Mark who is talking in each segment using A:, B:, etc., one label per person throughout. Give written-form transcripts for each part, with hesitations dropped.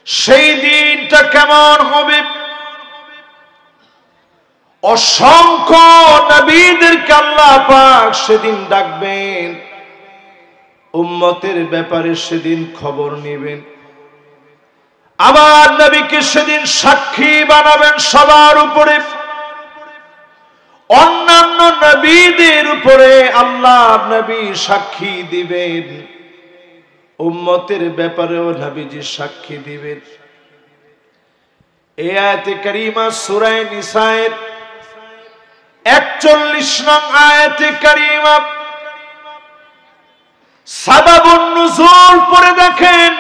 A: সেই দিনটা কেমন হবে? অসংখ্য নবীদেরকে আল্লাহ পাক সেদিন ডাকবেন, উম্মতের ব্যাপারে সেদিন খবর নেবেন। আমার নবীকে সেদিন সাক্ষী বানাবেন সবার উপরে, অন্যান্য নবীদের উপরে আল্লাহ নবী সাক্ষী দিবেন, উম্মতের ব্যাপারেও নবীজি সাক্ষী দিবেন। এই আয়াতে কারিমা সূরা নিসায়ের 41 নং আয়াতে কারিমা সাবাবুন নুজুল পড়ে দেখেন।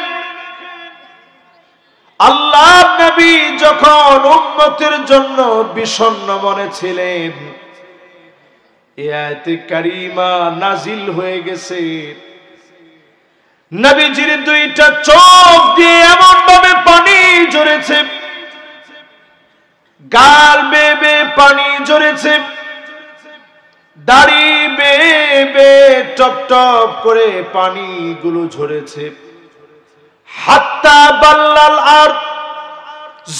A: আল্লাহ নবী যখন উম্মতের জন্য বিষণ্ণ মনে ছিলেন, এই আয়াতে কারিমা নাজিল হয়ে গেছে। নবীজির দুইটা চোখ দিয়ে এমন ভাবে পানি ঝরেছে, গাল বেয়ে বেয়ে পানি ঝরেছে, দাড়ি বেয়ে বেয়ে টপ টপ করে পানিগুলো ঝরেছে। হাত্তা বাল্লাল আর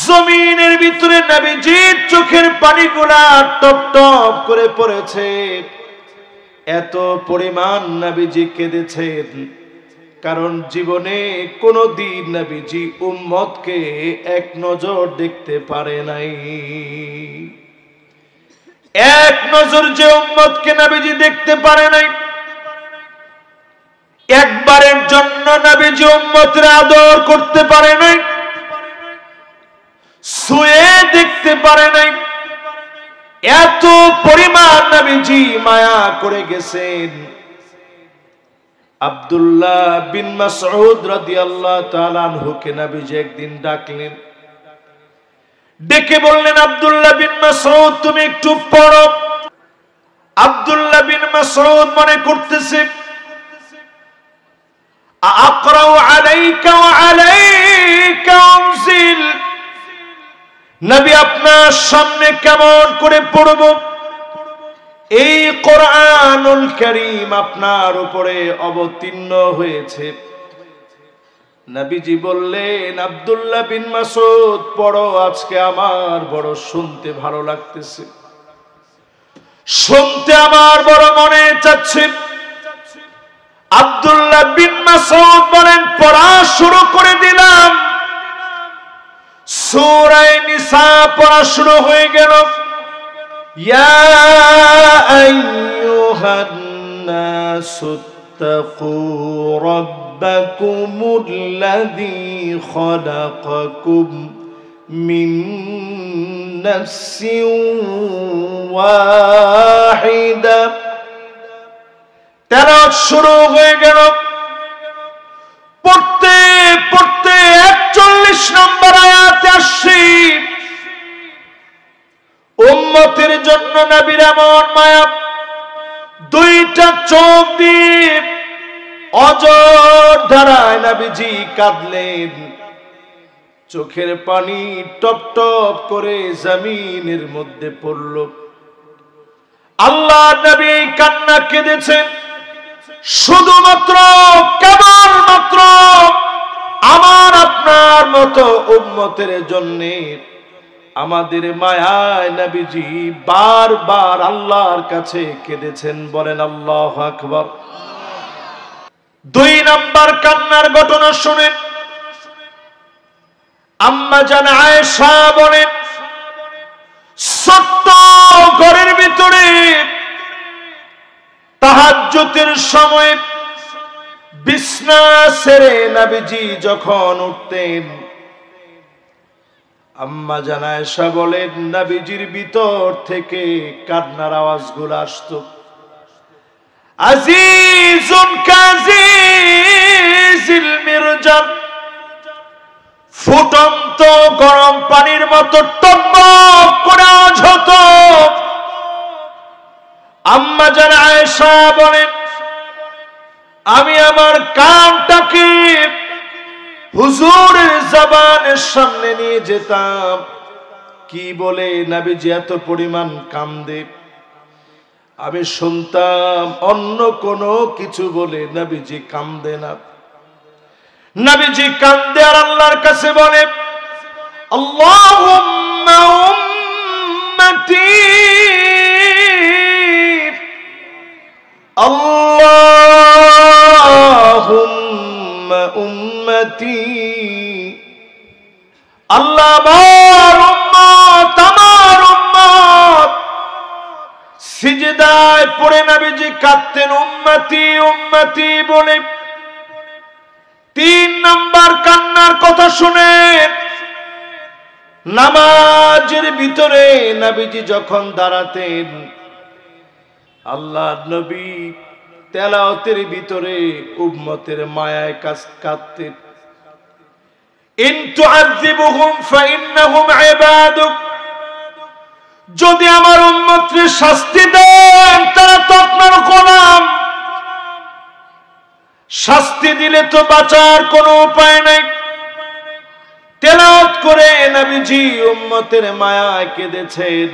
A: জমিনের ভিতরে নবীজির চোখের পানিগুলা টপ টপ করে পড়েছে। এত পরিমাণ নবীজি কেঁদেছেন, কারণ জীবনে কোনদিন নবীজি উম্মতকে এক নজর দেখতে পারে নাই। এক নজর যে উম্মতকে নবীজি দেখতে পারে নাই, একবারের জন্য নবীজি উম্মতের আদর করতে পারে নাই, ছুঁয়ে দেখতে পারে নাই। এত পরিমাণ নবীজি মায়া করে গেছেন। আব্দুল্লাহ বিন মাসউদ রাদিয়াল্লাহু তাআলা আনহুকে নবীজি একদিন ডাকলেন, ডেকে বললেন, আব্দুল্লাহ বিন মাসউদ তুমি একটু পড়ো। আব্দুল্লাহ বিন মাসউদ মনে করতেছে, আকরাউ আলাইকা ওয়া আলাইকা উনজিল, নবী আপনার সামনে কেমন করে পড়ব? এই কোরআনুল কারীম আপনার উপরে অবতীর্ণ হয়েছে। নবীজি বললেন, আব্দুল্লাহ বিন মাসউদ পড়ো, আজকে আমার বড় শুনতে ভালো লাগতেছে, শুনতে আমার বড় মনে চাচ্ছে। আব্দুল্লাহ বিন মাসউদ বলেন, পড়া শুরু করে দিলাম। সূরা নিসা পড়া শুরু হয়ে গেল। ইয়া আইয়ুহান নাসুত্তাকু রাব্বাকুমুল্লাযী খালাকাকুম মিন নাফসিন ওয়াহিদা। তেলাওয়াত শুরু হয়ে গেল। পড়তে পড়তে 41 নম্বর আয়াতে আসছি। উম্মতের জন্য নবীর এমন মায়া, দুইটা চোখ দিয়ে অঝোর ধারায় নবীজি কাঁদলেন। চোখের পানি টপ টপ করে জমিনের মধ্যে পড়ল। আল্লাহ নবী কান্না কেঁদেছেন শুধুমাত্র কেবলমাত্র আমার আপনার মতো উম্মতের জন্য। আমাদের মায়ায় নবীজি বারবার আল্লাহর কাছে কেঁদেছেন। বলেন আল্লাহু আকবার। 2 নাম্বার কান্নার ঘটনা শুনেন। আম্মা জান আয়েশা বলেন, ছোট্ট ঘরের ভিতরে তাহাজ্জুদের সময় বিছনা ছেড়ে নবীজি যখন উঠতেন, আম্মা জান আয়েশা বলেন, নবীজির ভিতর থেকে কান্নার আওয়াজগুলো আসতো। আজিজুন কাজিজিল মিরজাল, ফুটন্ত গরম পানির মতো টকবক করে আওয়াজ হতো। আম্মা জান আয়েশা বলেন, আমি আমার কানটাকে হুজুরের জবানের সামনে নিয়ে যেতাম। কি বলে নবীজি এত পরিমাণ কান্দে, আমি শুনতাম। অন্য কোনো কিছু বলে নবীজি কান্দে না। নবীজি কান্দে আর আল্লাহর কাছে বলে, আল্লাহুম্মা উম্মতি, আল্লাহুম্মা উম্মতি, আল্লাহ আমার উম্মত, আমার উম্মত। সিজদায় পড়ে নবীজি কাঁদতেন উম্মতি উম্মতি বলে। 3 নাম্বার কান্নার কথা শুনে, নামাজের ভিতরে নবীজি যখন দাঁড়াতেন, আল্লাহর নবী তেলাওয়াতের ভিতরে উম্মতের মায়ায় কাঁদতেন। ইন তুআযিবুহুম ফাইন্নাহুম ইবাদুক, যদি আমার উম্মতকে শাস্তি দেন তারা তো আপনার গোলাম, শাস্তি দিলে তো বাঁচার কোনো উপায় নাই। তেলাওয়াত করে নবীজি উম্মতের মায়ায় কেঁদেছেন।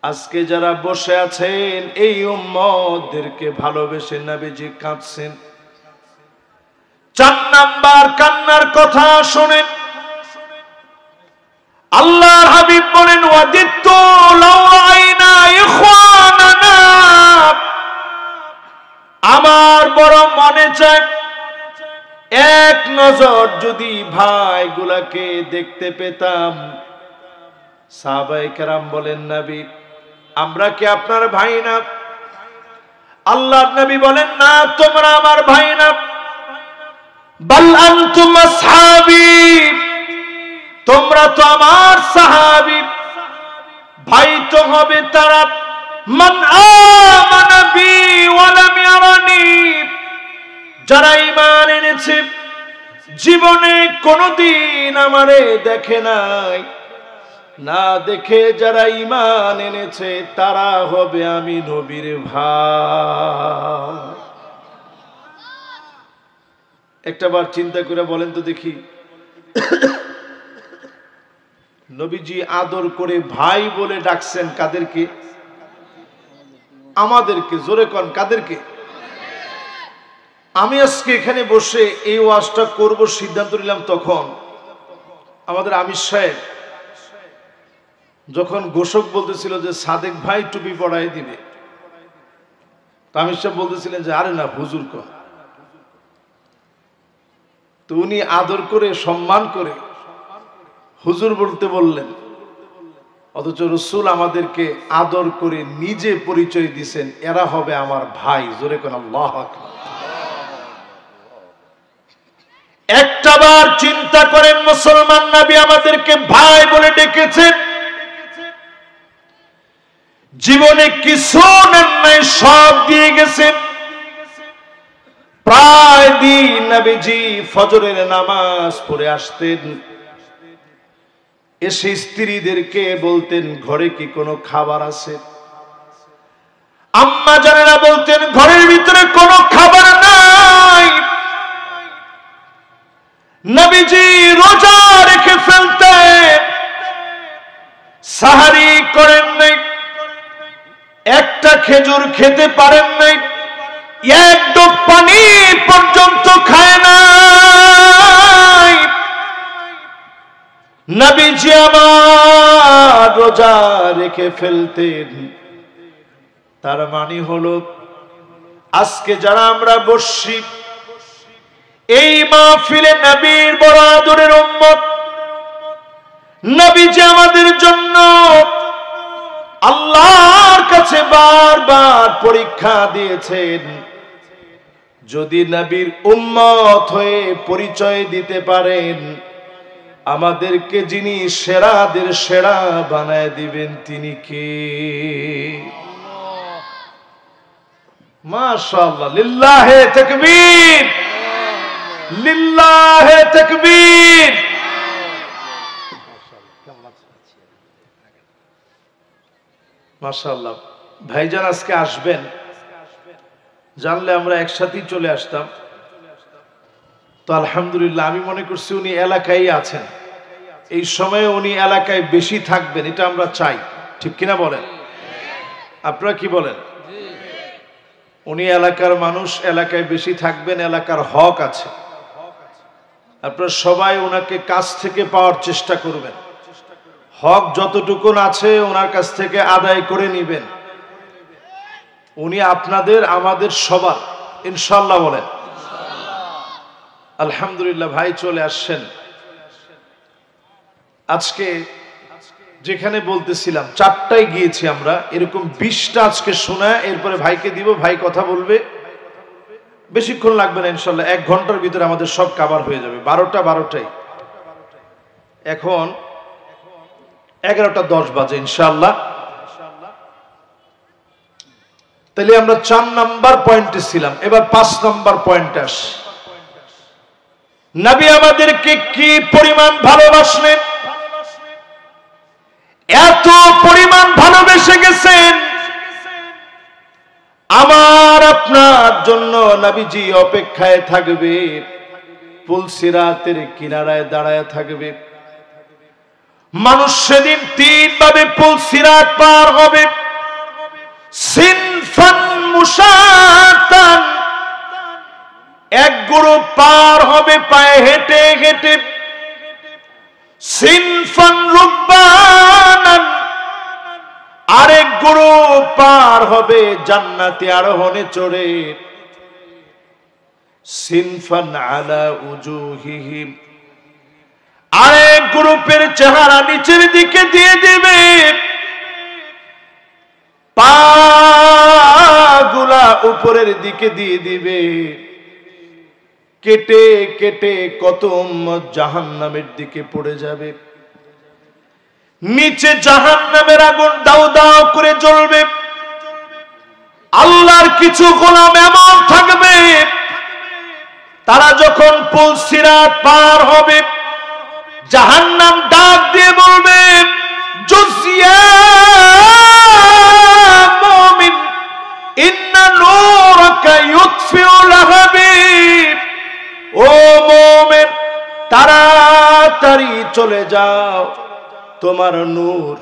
A: আজকে যারা বসে আছেন এই উম্মতদেরকে ভালোবেসে নবীজি কাঁদছেন। 4 নাম্বার কান্নার কথা শুনেন, আল্লাহর হাবিব বলেন, ওয়াদিতু লাউ রাআইনা ইখওয়ানানা, আমার বড় মনে চায় এক নজর যদি ভাইগুলাকে দেখতে পেতাম। সাহাবায়ে কেরাম বলেন, নবী আমরা কি আপনার ভাই না? আল্লাহর নবী বলেন, না তোমরা আমার ভাই না, বাল আনতুম আসহাবী, তোমরা তো আমার সাহাবী। ভাই তো হবে তারা মান আমানা বি ওয়া লাম ইয়ারানি, যারা ঈমান এনেছে জীবনে কোনদিন আমারে দেখে নাই, না দেখে যারা ঈমান এনেছে তারা হবে আমি নবীর ভাই। একটাবার চিন্তা করে বলেন তো দেখি, নবীজি আদর করে ভাই বলে ডাকছেন কাদেরকে? আমাদেরকে। জোরে কোন কাদেরকে? আমি আজকে এখানে বসে এই ওয়াজটা করব সিদ্ধান্ত নিলাম তখন আমাদের আমির সাহেব যখন ঘোষক বলতেছিল যে সাদেক ভাই টুপি পড়াই দিবে, আমির সাহেব বলতেছিলেন যে আরে না হুজুর কর। তো উনি আদর করে সম্মান করে হুজুর বলতে বললেন, অথচ রাসূল আমাদেরকে আদর করে নিজে পরিচয় দিয়েছেন, এরা হবে আমার ভাই। জোরে কোন আল্লাহু আকবার। একটাবার চিন্তা করেন, মুসলমান নবী আমাদেরকে ভাই বলে ডেকেছেন, জীবনে কিছু নেন নাই, সব দিয়ে গেছেন। প্রায় দিন নবীজি ফজরের নামাজ পড়ে আসতেন, এসে স্ত্রীদেরকে বলতেন ঘরে কি কোনো খাবার আছে? আম্মা জানেরা বলতেন ঘরের ভিতরে কোনো খাবার নাই। নবীজি রোজা রেখে ফেলতেন, সাহারি করেন নাই, একটা খেজুর খেতে পারেন নাই, এক ডোব পানি পর্যন্ত খায় নাই। নবীজি আমার রোজা রেখে ফেলতেন। তার মানে হলো আজকে যারা আমরা বসছি এই মাহফিলে নবীর বড় আদরের উম্মত, নবীজি আমাদের জন্য আল্লাহর কাছে বারবার পরীক্ষা দিয়েছেন। যদি নবীর উম্মত হয়ে পরিচয় দিতে পারেন, আমাদেরকে যিনি সেরাদের সেরা বানায় দিবেন তিনি কে? মাশাআল্লাহ, লিল্লাহে তাকবীর, লিল্লাহে তাকবীর। মাশাআল্লাহ, ভাইজান আজকে আসবেন জানলে আমরা একসাথেই চলে আসতাম। তো আলহামদুলিল্লাহ, আমি মনে করছি উনি এলাকায় আছেন, এই সময়ে উনি এলাকায় বেশি থাকবেন, এটা আমরা চাই। ঠিক কিনা বলেন? আপনারা কি বলেন? উনি এলাকার মানুষ, এলাকায় বেশি থাকবেন, এলাকার হক আছে। আপনারা সবাই ওনাকে কাছ থেকে পাওয়ার চেষ্টা করবেন, হক যতটুকু আছে ওনার কাছ থেকে আদায় করে নেবেন। উনি আপনাদের আমাদের সবার, ইনশাআল্লাহ বলেন। আলহামদুলিল্লাহ, ভাই চলে আসছেন। আজকে যেখানে বলতেছিলাম 4টায় গিয়েছি আমরা, এরকম 20টা আজকে শোনায় এরপরে ভাইকে দিব, ভাই কথা বলবে, বেশিক্ষণ লাগবে না ইনশাআল্লাহ, 1 ঘন্টার ভিতরে আমাদের সব কভার হয়ে যাবে। 12টায়, এখন 11:10 বাজে ইনশাআল্লাহ। তাহলে আমরা 4 নাম্বার পয়েন্টে ছিলাম, এবার 5 নাম্বার পয়েন্টে আসি। নবী আমাদেরকে কি পরিমাণ ভালোবাসলেন, এত পরিমাণ ভালোবেসে গেছেন, আমার আপনার জন্য নবীজি অপেক্ষায় থাকবে, পুলসিরাতের কিনারায় দাঁড়ায় থাকবে। মানুষ সেদিন 3 ভাবে পুলসিরাত পার হবে। সিনফান মুশাতান, এক গ্রুপ পার হবে পায়ে হেঁটে হেঁটে। সিনফান রুকবানান, আরেক গ্রুপ পার হবে জান্নাতে আরোহণে চড়ে। সিনফান আলা উজুহিহিম, আরেক গ্রুপের চেহারা নিচের দিকে দিয়ে দিবে, পাগুলা উপরের দিকে দিয়ে দিবে। কেটে কেটে কত উম্মত জাহান্নামের দিকে পড়ে যাবে। নিচে জাহান্নামের আগুন দাউ দাউ করে জ্বলবে। আল্লাহর কিছু গোলাম এমন থাকবে, তারা যখন পুলসিরাত পার হবে, জাহান্নাম ডাক দিয়ে বলবে, জুজিয়া মুমিন ইন্না নূরাকা ইউতফিউ লাহাবি। ও মুমিন, তাড়াতাড়ি চলে যাও, তোমার নূর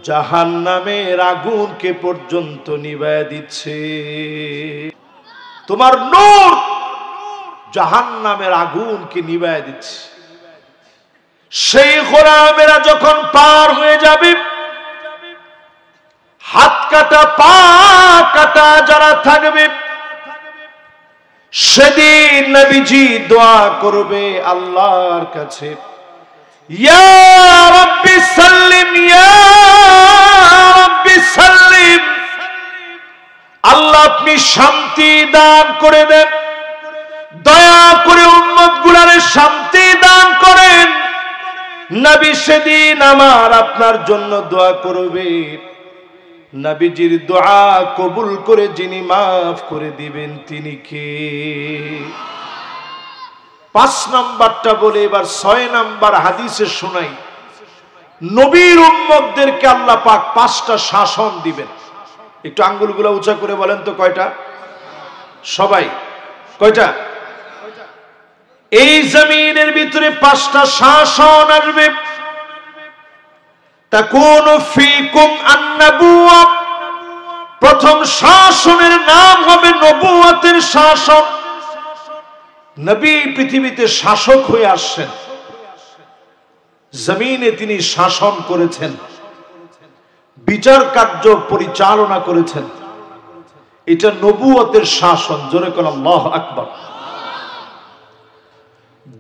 A: জাহান্নামের আগুনকে পর্যন্ত নিভায় দিচ্ছে। তোমার নূর জাহান্নামের আগুনকে নিভায় দিচ্ছে। সেই গোলামেরা যখন পার হয়ে যাবে, হাত কাটা পা কাটা যারা থাকবে, সেদিন নবীজি দোয়া করবে আল্লাহর কাছে, ইয়া রাব্বি সাল্লিম, ইয়া রাব্বি সাল্লিম। আল্লাহ আপনি শান্তি দান করে দেন, দয়া করে উম্মত গুলারে শান্তি দান করেন। নবী সেদিন আমার আপনার জন্য দোয়া করবে। নবীজির দোয়া কবুল করে যিনি মাফ করে দিবেন তিনি কে? 5 নাম্বারটা বলে এবার 6 নাম্বার হাদিসে শোনাই। নবীর উম্মতদেরকে আল্লাহ পাক 5টা শাসন দিবেন। একটু আঙ্গুলগুলো উঁচা করে বলেন তো কয়টা? সবাই কয়টা? এই জমিনের ভিতরে 5টা শাসন আসবে। তাকুনু ফীকুম আন-নবুওয়া, প্রথম শাসনের নাম হবে নবুয়তের শাসন। নবী পৃথিবীতে শাসক হয়ে আসছেন, জমিনে তিনি শাসন করেছেন, বিচার কার্য পরিচালনা করেছেন। এটা নবুয়তের শাসন। জোরে কোন আল্লাহু আকবার।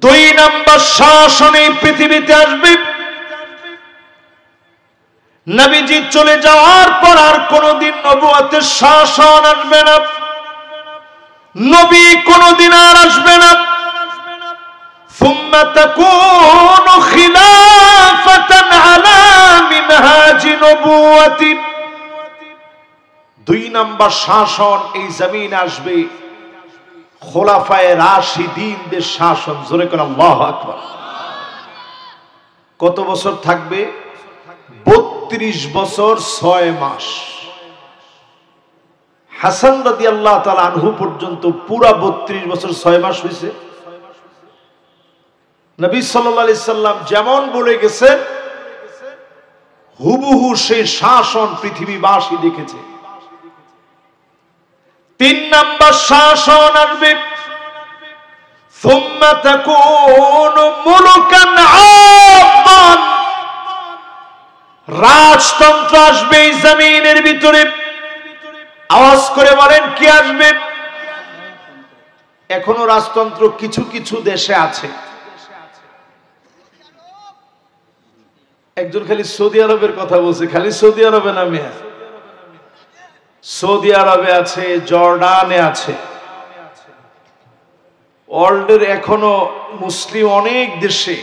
A: 2 নাম্বার শাসন এই পৃথিবীতে আসবে। নবীজি চলে যাওয়ার পর আর কোনদিন নবুয়তের শাসন আসবে না, নবী কোনদিন আর আসবে না। সুম্মা তাকুনু খিলাফাতান আলা মিনহাজি নবুয়তি। 2 নাম্বার শাসন এই জমিনে আসবে, খোলাফায়ে রাশিদিনদের শাসন। জোরে করে আল্লাহু আকবার। কত বছর থাকবে? 32 বছর 6 মাস। হাসান রাদিয়াল্লাহু তাআলা আনহু পর্যন্ত পুরা 32 বছর 6 মাস হয়েছে। নবী সাল্লাল্লাহু আলাইহি সাল্লাম যেমন বলে গেছেন, হুবহু সেই শাসন পৃথিবীবাসী দেখেছে। 3 নাম্বার শাসন আসবে, সুম্মা তাকুনু মুলুকান আব্বান, রাজতন্ত্র আসবে এই জমিনের ভিতরে। আওয়াজ করে বলেন কি আসবে? এখনো রাজতন্ত্র কিছু কিছু দেশে আছে। একজন খালি সৌদি আরবের কথা বলছে, খালি সৌদি আরবে না মিয়া, সৌদি আরবে আছে, জর্ডানে আছে, ওয়ার্ল্ডের এখনো মুসলিম অনেক দেশে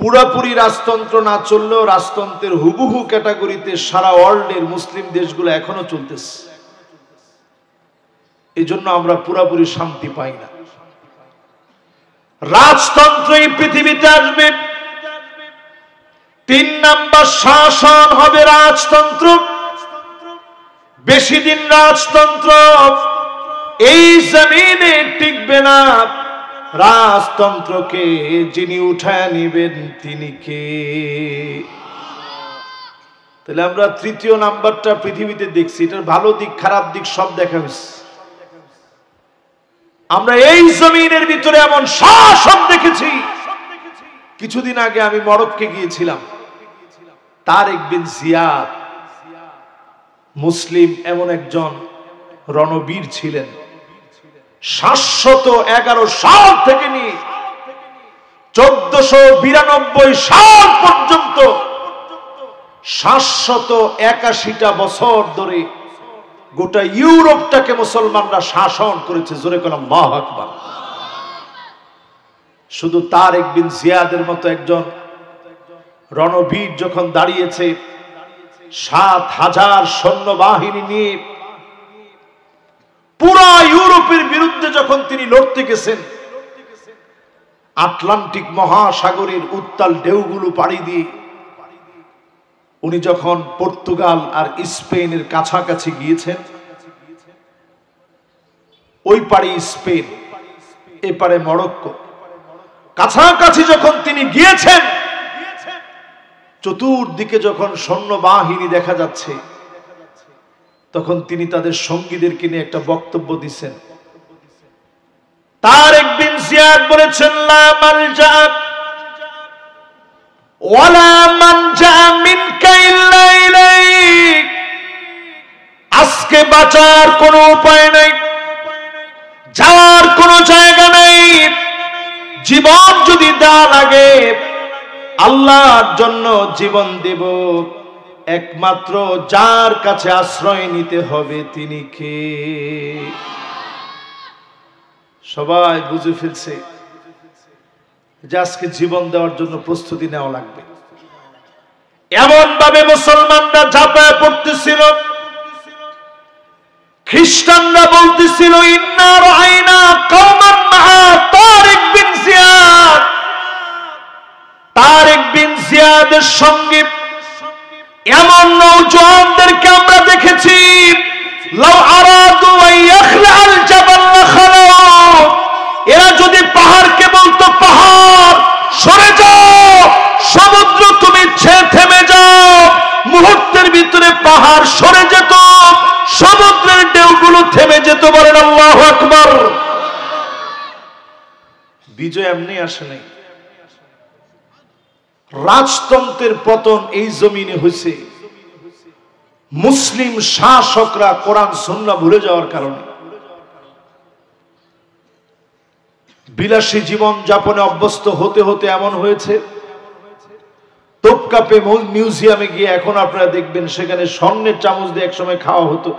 A: পুরাপুরি রাজতন্ত্র না চললেও রাজতন্ত্রের হুবহু ক্যাটাগরিতে সারা ওয়ার্ল্ডের মুসলিম দেশগুলো এখনো চলতেছে। এই জন্য আমরা পুরাপুরি শান্তি পাই না। রাজতন্ত্র এই পৃথিবীতে আসবে। 3 নাম্বার শাসন হবে রাজতন্ত্র। বেশি দিন রাজতন্ত্র এই জমিনে টিকবে না। রাজতন্ত্রকে যিনি উঠায় নিবেন তিনি কে? তাহলে আমরা 3য় নাম্বারটা পৃথিবীতে দেখছি। এটার ভালো দিক খারাপ দিক সব দেখা হয়েছে। আমরা এই জমিনের ভিতরে এমন শাসন দেখেছি। কিছুদিন আগে আমি মরক্কো গিয়েছিলাম। তারেক বিন জিয়াদ মুসলিম এমন একজন রণবীর ছিলেন। 711 সাল থেকে নিয়ে 1492 সাল পর্যন্ত 781টা বছর ধরে গোটা ইউরোপটাকে মুসলমানরা শাসন করেছে। জোরে কোন আল্লাহু আকবার। শুধু তারেক বিন জিয়াদের মতো একজন রণবীর যখন দাঁড়িয়েছে 7000 সৈন্যবাহিনী নিয়ে পুরা ইউরোপের বিরুদ্ধে যখন তিনি লড়তে গেছেন, আটলান্টিক মহাসাগরের উত্তাল ঢেউগুলো পাড়ি দিয়ে উনি যখন পর্তুগাল আর স্পেনের কাছাকাছি গিয়েছেন, ওই পারে স্পেন এ পারে মরক্কো, কাছাকাছি যখন তিনি গিয়েছেন, চতুর্দিকে যখন সৈন্যবাহিনী দেখা যাচ্ছে, তখন তিনি তাদের সঙ্গীদেরকে নিয়ে একটা বক্তব্য দিচ্ছেন। তারেক বিন জিয়াদ বলেছেন, লা মালজা ওয়ালা মানজা মিনকা ইল্লা ইলাইক। আজকে বাঁচার কোনো উপায় নাই, যাওয়ার কোনো জায়গা নাই। জীবন যদি দেওয়া লাগে আল্লাহর জন্য জীবন দেব, একমাত্র যার কাছে আশ্রয় নিতে হবে তিনি কে? সবাই বুঝে ফেলছে যে আজকে জীবন দেওয়ার জন্য প্রস্তুতি নেওয়া লাগবে। এমন ভাবে মুসলমানরা ঝাঁপায় পড়তেছিল, খ্রিস্টানরা বলতেছিল ইন্না রাআইনা কওমান মাআ তারিক বিন জিয়াদ। তারেক বিন জিয়াদের সঙ্গে এমন নওজওয়ানদেরকে আমরা দেখেছি, লাউ আরাদু আন ইয়াখলাল জাবাল লাখালাউ। এরা যদি পাহাড়কে বলতো পাহাড় সরে যাও, সমুদ্র তুমি থেমে যাও, মুহূর্তের ভিতরে পাহাড় সরে যেত, সমুদ্রের ঢেউগুলো থেমে যেত। বলেন আল্লাহু আকবার। বিজয় এমনি আসে নাই। রাজতন্ত্রের পতন এই জমিনে হয়েছে মুসলিম শাসকরা কোরআন সুন্নাহ ভুলে যাওয়ার কারণে। বিলাসী জীবন যাপনে অভ্যস্ত হতে হতে এমন হয়েছে, তোপকাপে মিউজিয়ামে গিয়ে এখন আপনারা দেখবেন সেখানে স্বর্ণের চামচ দিয়ে একসময় খাওয়া হতো।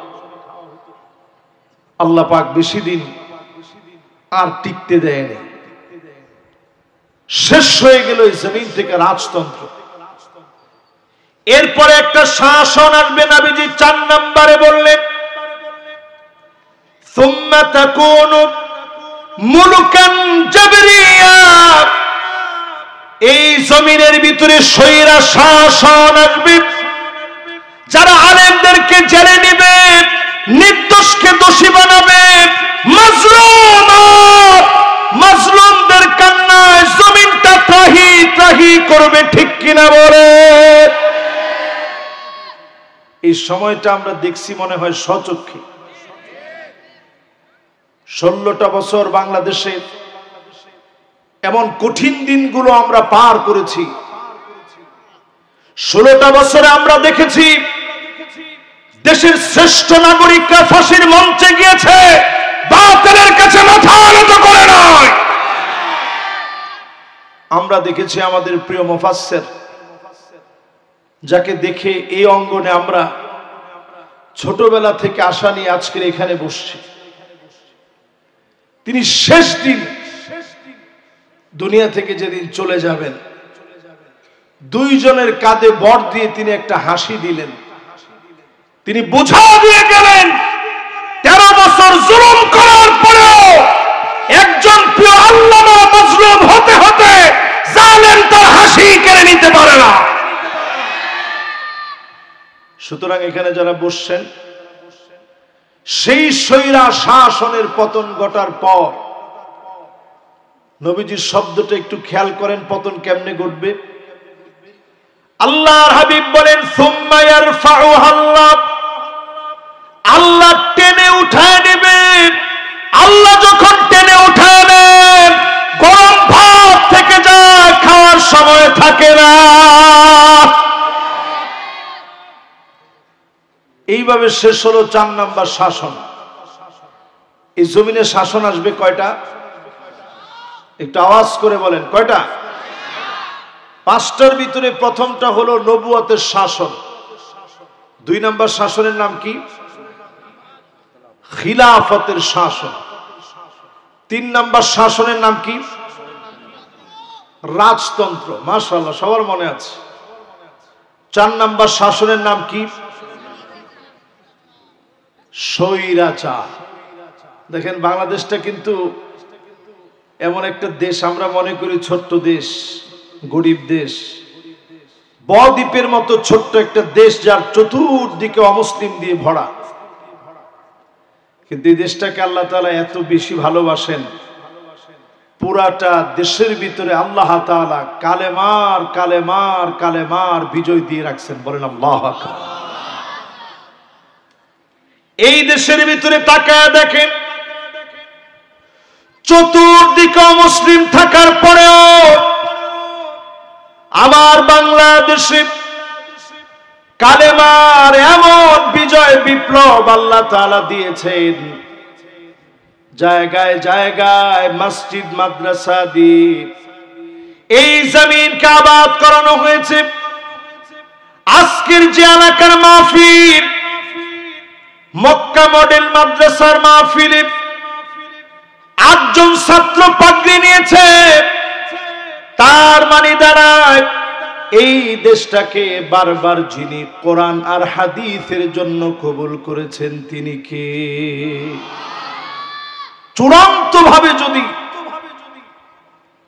A: আল্লাহ পাক বেশি দিন আর টিকতে দেয়নি, শেষ হয়ে গেল এই জমিন থেকে রাজতন্ত্র। এরপরে একটা শাসন আসবে। নবীজি 4 নম্বরে বললেন, সুম্মা তাকুনু মুলুকান জাবরিয়া। এই জমিনের ভিতরে স্বৈরা শাসন আসবে, যারা আলেমদেরকে জেলে নিবে, নির্দোষকে দোষী বানাবে, মাজলুমদের কান্নায় জমিনটা ত্রাহি ত্রাহি করবে। ঠিক কিনা বলে? এই সময়টা আমরা দেখছি মনে হয় স্বচক্ষে। 16টা বছর বাংলাদেশে এমন কঠিন দিনগুলো আমরা পার করেছি। 16টা বছরে আমরা দেখেছি দেশের শ্রেষ্ঠ নাগরিকরা ফাঁসির মঞ্চে গিয়েছে, বাতিলের কাছে মাথা নত করে নয়। আমরা দেখেছি আমাদের প্রিয় মুফাসসির, যাকে দেখে এই অঙ্গনে আমরা ছোটবেলা থেকে আশা নিয়ে আজকের এখানে বসছি, তিনি শেষ দিন দুনিয়া থেকে যেদিন চলে যাবেন, দুইজনের কাঁধে বর দিয়ে তিনি একটা হাসি দিলেন। তিনি বুঝা দিয়ে গেলেন 13 বছর জুলুম করার পরেও একজন প্রিয় আল্লামা মাজলুম হতে হতে জালেম তার হাসি কেড়ে নিতে পারে না। সুতরাং এখানে যারা বসছেন, সেই স্বৈরা শাসনের পতন ঘটার পর নবীজির শব্দটা একটু খেয়াল করেন, পতন কেমনে ঘটবে। আল্লাহর হাবিব বলেন সুম্মা ইয়ারফাউহা আল্লাহ, আল্লাহ টেনে উঠায় নেবেন। আল্লাহ যখন টেনে উঠায় নেন, গরম ভাত থেকে যায়, খাওয়ার সময় থাকে না। এইভাবে শেষ হলো 4 নাম্বার শাসন। এই জমিনে শাসন আসবে কয়টা? একটু আওয়াজ করে বলেন, কয়টা? 5টার ভিতরে প্রথমটা হলো নবুয়তের শাসন। 2 নাম্বার শাসনের নাম কি? খিলাফতের শাসন। 3 নাম্বার শাসনের নাম কি? রাজতন্ত্র। মাশাআল্লাহ, সবার মনে আছে। 4 নাম্বার শাসনের নাম কি? স্বৈরাচার। দেখেন, বাংলাদেশটা কিন্তু এমন একটা দেশ, আমরা মনে করি ছোট্ট দেশ, গরিব দেশ, বদ্বীপের মতো ছোট্ট একটা দেশ, যার চতুর্দিকে অমুসলিম দিয়ে ভরা। কিন্তু এই দেশটাকে আল্লাহ তাআলা এত বেশি ভালোবাসেন, পুরাটা দেশের ভিতরে আল্লাহ তাআলা কালেমার কালেমার কালেমার বিজয় দিয়ে রাখছেন। বলেন আল্লাহু আকবার। এই দেশের ভিতরে তাকায় দেখেন, চতুর্দিকে মুসলিম থাকার পরেও আমার বাংলাদেশে কালেমার এমন বিজয় বিপ্লব আল্লাহ তাআলা দিয়েছেন। জায়গায় জায়গায় মসজিদ মাদ্রাসা দিয়ে এই জমিনকে আবাদ করানো হয়েছে। আজকের যে এলাকার মাহফিল, মক্কা মডেল মাদ্রাসার মাহফিলে 8 জন ছাত্র পাগড়ি নিয়েছে, তার মানে দাঁড়ায় এই দেশটাকে বারবার যিনি কোরআন আর হাদিসের জন্য কবুল করেছেন তিনি কে? চূড়ান্ত ভাবে যদি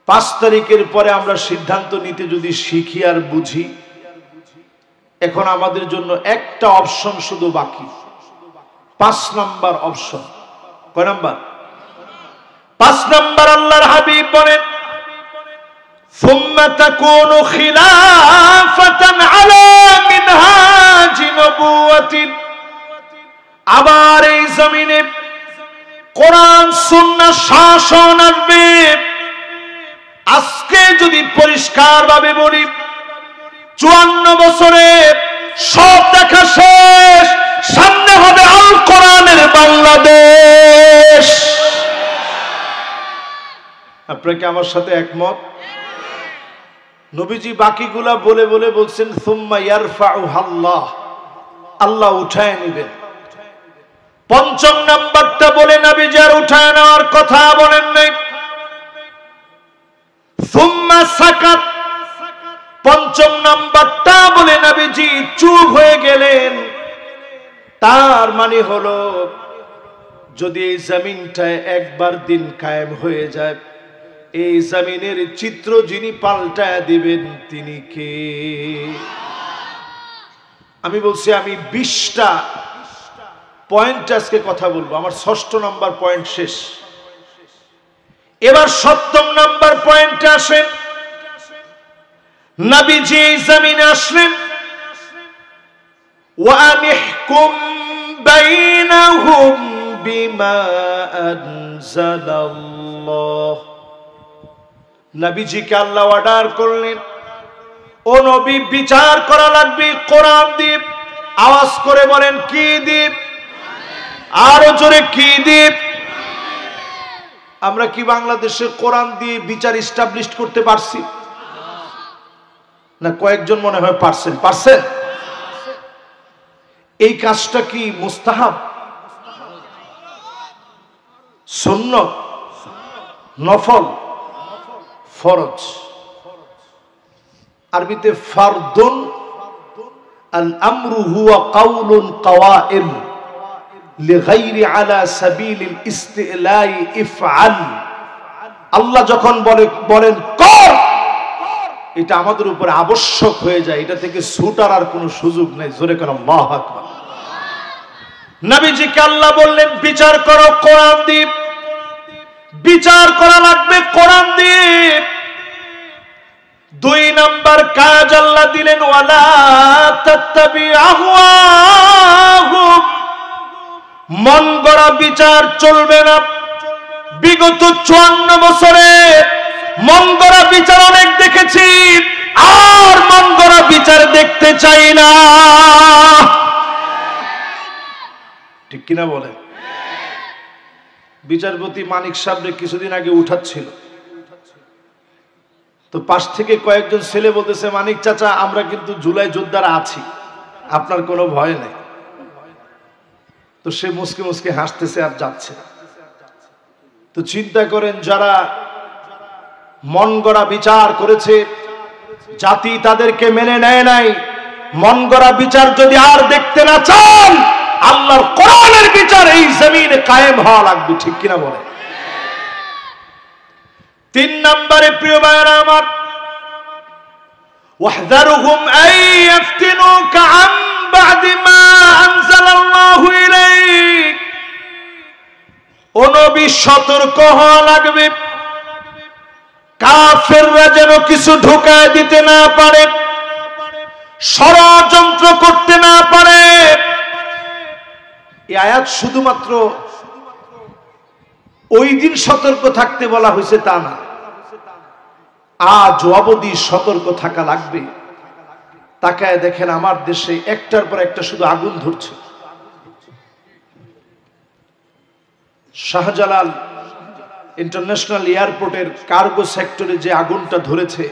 A: 5 তারিখের পরে আমরা সিদ্ধান্ত নিতে যদি শিখি আর বুঝি, এখন আমাদের জন্য একটা অপশন শুধু বাকি, 5 নাম্বার অপশন। কয় নাম্বার? 5 নাম্বার। আল্লাহর হাবিব বলেন সুম্মা তাকুনু খিলাফাতান আলা মিনহাজি নবুওয়াতিন, আবার এই জমিনে কোরআন সুন্নাহ শাসন আসবে। আজকে যদি পরিষ্কার ভাবে বলি, 54 বছরে সব দেখা শেষ, সামনে হবে আল কোরআনের বাংলাদেশ। আপনারা কি আমার সাথে একমত? নবীজি বাকিগুলা বলে বলে বলছেন সুম্মা ইয়ারফাউহা আল্লাহ, আল্লাহ উঠায় নেবেন। 5ম নাম্বারটা বলে নবীজি আর উঠায় নেওয়ার কথা বলেন নাই। সুম্মা সাকাত, 5ম নাম্বারটা বলে নবীজি চুপ হয়ে গেলেন। তার মানে হলো, যদি এই জমিনটায় একবার দিন কায়েম হয়ে যায়, এই জমিনের চিত্র যিনি পাল্টায় দিবেন তিনি কে? আমি বলছি, আমি 20টা পয়েন্ট আজকে কথা বলবো। আমার 6ষ্ঠ নাম্বার পয়েন্ট শেষ। এবার 7ম নাম্বার পয়েন্টে আসেন। নবীজি এই জমিনে আসলেন, ওয়ানিহকুম বাইনাহুম বিমা আনজালাল্লাহ, নবীজিকে আল্লাহ অর্ডার করলেন, ও নবী বিচার করা লাগবে কোরআন দিয়ে। আওয়াজ করে বলেন কি দ্বীপ? আরো জোরে কি দ্বীপ? আমরা কি বাংলাদেশে কোরআন দিয়ে বিচার এস্টাবলিশ করতে পারছি না? কয়েকজন মনে হয় পারছেন। এই কাজটা কি মুস্তাহাব, সুন্নত, নফল, ফরজ? আরবিতে ফারদুন আল আমরু হুয়া কাউলুন কাওয়াইল লিগাইরি আলা সাবিলিল ইস্তিলাই ইফআল। আল্লাহ যখন বলেন কর, এটা আমাদের উপরে আবশ্যক হয়ে যায়, এটা থেকে ছুটার আর কোনো সুযোগ নাই। জোরে করে আল্লাহু আকবার। নবীজিকে আল্লাহ বললেন বিচার করো কোরআন দিয়ে, বিচার করা লাগবে কোরআন দিয়ে। 2 নাম্বার কাজ আল্লাহ দিলেন, ওয়ালা তাত্তাবি আহওয়াহুম, মন গড়া বিচার চলবে না। বিগত 54 বছরে মন গড়া বিচার অনেক দেখেছি, আর মন গড়া বিচার দেখতে চাই না। ঠিক কিনা বলেন? বিচারপতি মানিক সাহেব কিছুদিন আগে উঠাচ্ছিল, তো পাশ থেকে কয়েকজন ছেলে বলতেছে, মানিক চাচা আমরা কিন্তু জুলাই যোদ্ধারা আছি, আপনার কোনো ভয় নেই। তো সে মুসকে মুসকে হাসতেছে আর যাচ্ছে। তো চিন্তা করেন, যারা মন গড়া বিচার করেছে, জাতি তাদেরকে মেনে নেয় নাই, মন গড়া বিচার যদি আর দেখতে না চান, আল্লাহর কোরআনের বিচার এই জমিনে কায়েম হওয়া লাগবে। ঠিক কিনা বলে? 3 নম্বরে প্রিয় ভাইরা আমার, ওয়াহযারুহুম আন ইফতিনুকা আন বা'দি মা আনজালাল্লাহু ইলাইক। ও নবী সতর্ক হওয়া লাগবে, কাফেররা যেন কিছু ঢোকায় দিতে না পারে, ষড়যন্ত্র করতে না পারে। এই আয়াত শুধুমাত্র ওই দিন সতর্ক থাকতে বলা হয়েছে তা না, আজ অবধি সতর্ক থাকা লাগবে। তাকায় দেখেন আমার দেশে একটার পর একটা শুধু আগুন ধরছে। শাহজালাল ইন্টারন্যাশনাল এয়ারপোর্টের কার্গো সেক্টরে যে আগুনটা ধরেছে,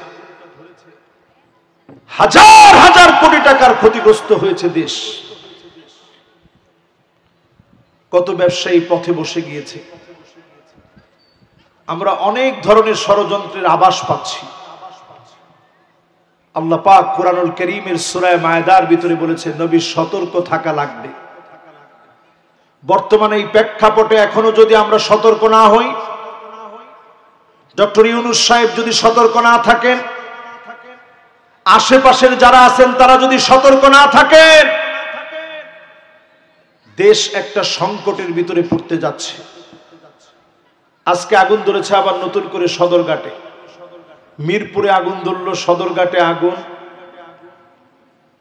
A: হাজার হাজার কোটি টাকার ক্ষতিগ্রস্ত হয়েছে দেশ। কত ব্যবসায়ী পথে বসে গিয়েছে। আমরা অনেক ধরনের ষড়যন্ত্রের আভাস পাচ্ছি। আল্লাহ পাক কুরআনুল কারীমের সূরা মায়েদার ভিতরে বলেছে, নবী সতর্ক থাকা লাগবে। বর্তমানে এই প্রেক্ষাপটে এখনো যদি আমরা সতর্ক না হই, ডক্টর ইউনূস সাহেব যদি সতর্ক না থাকেন, আশেপাশের যারা আছেন তারা যদি সতর্ক না থাকেন, দেশ একটা সংকটের ভিতরে পড়তে যাচ্ছে। আজকে আগুন ধরেছে আবার নতুন করে সদরঘাটে, মিরপুরে আগুন ধরল, সদরঘাটে আগুন,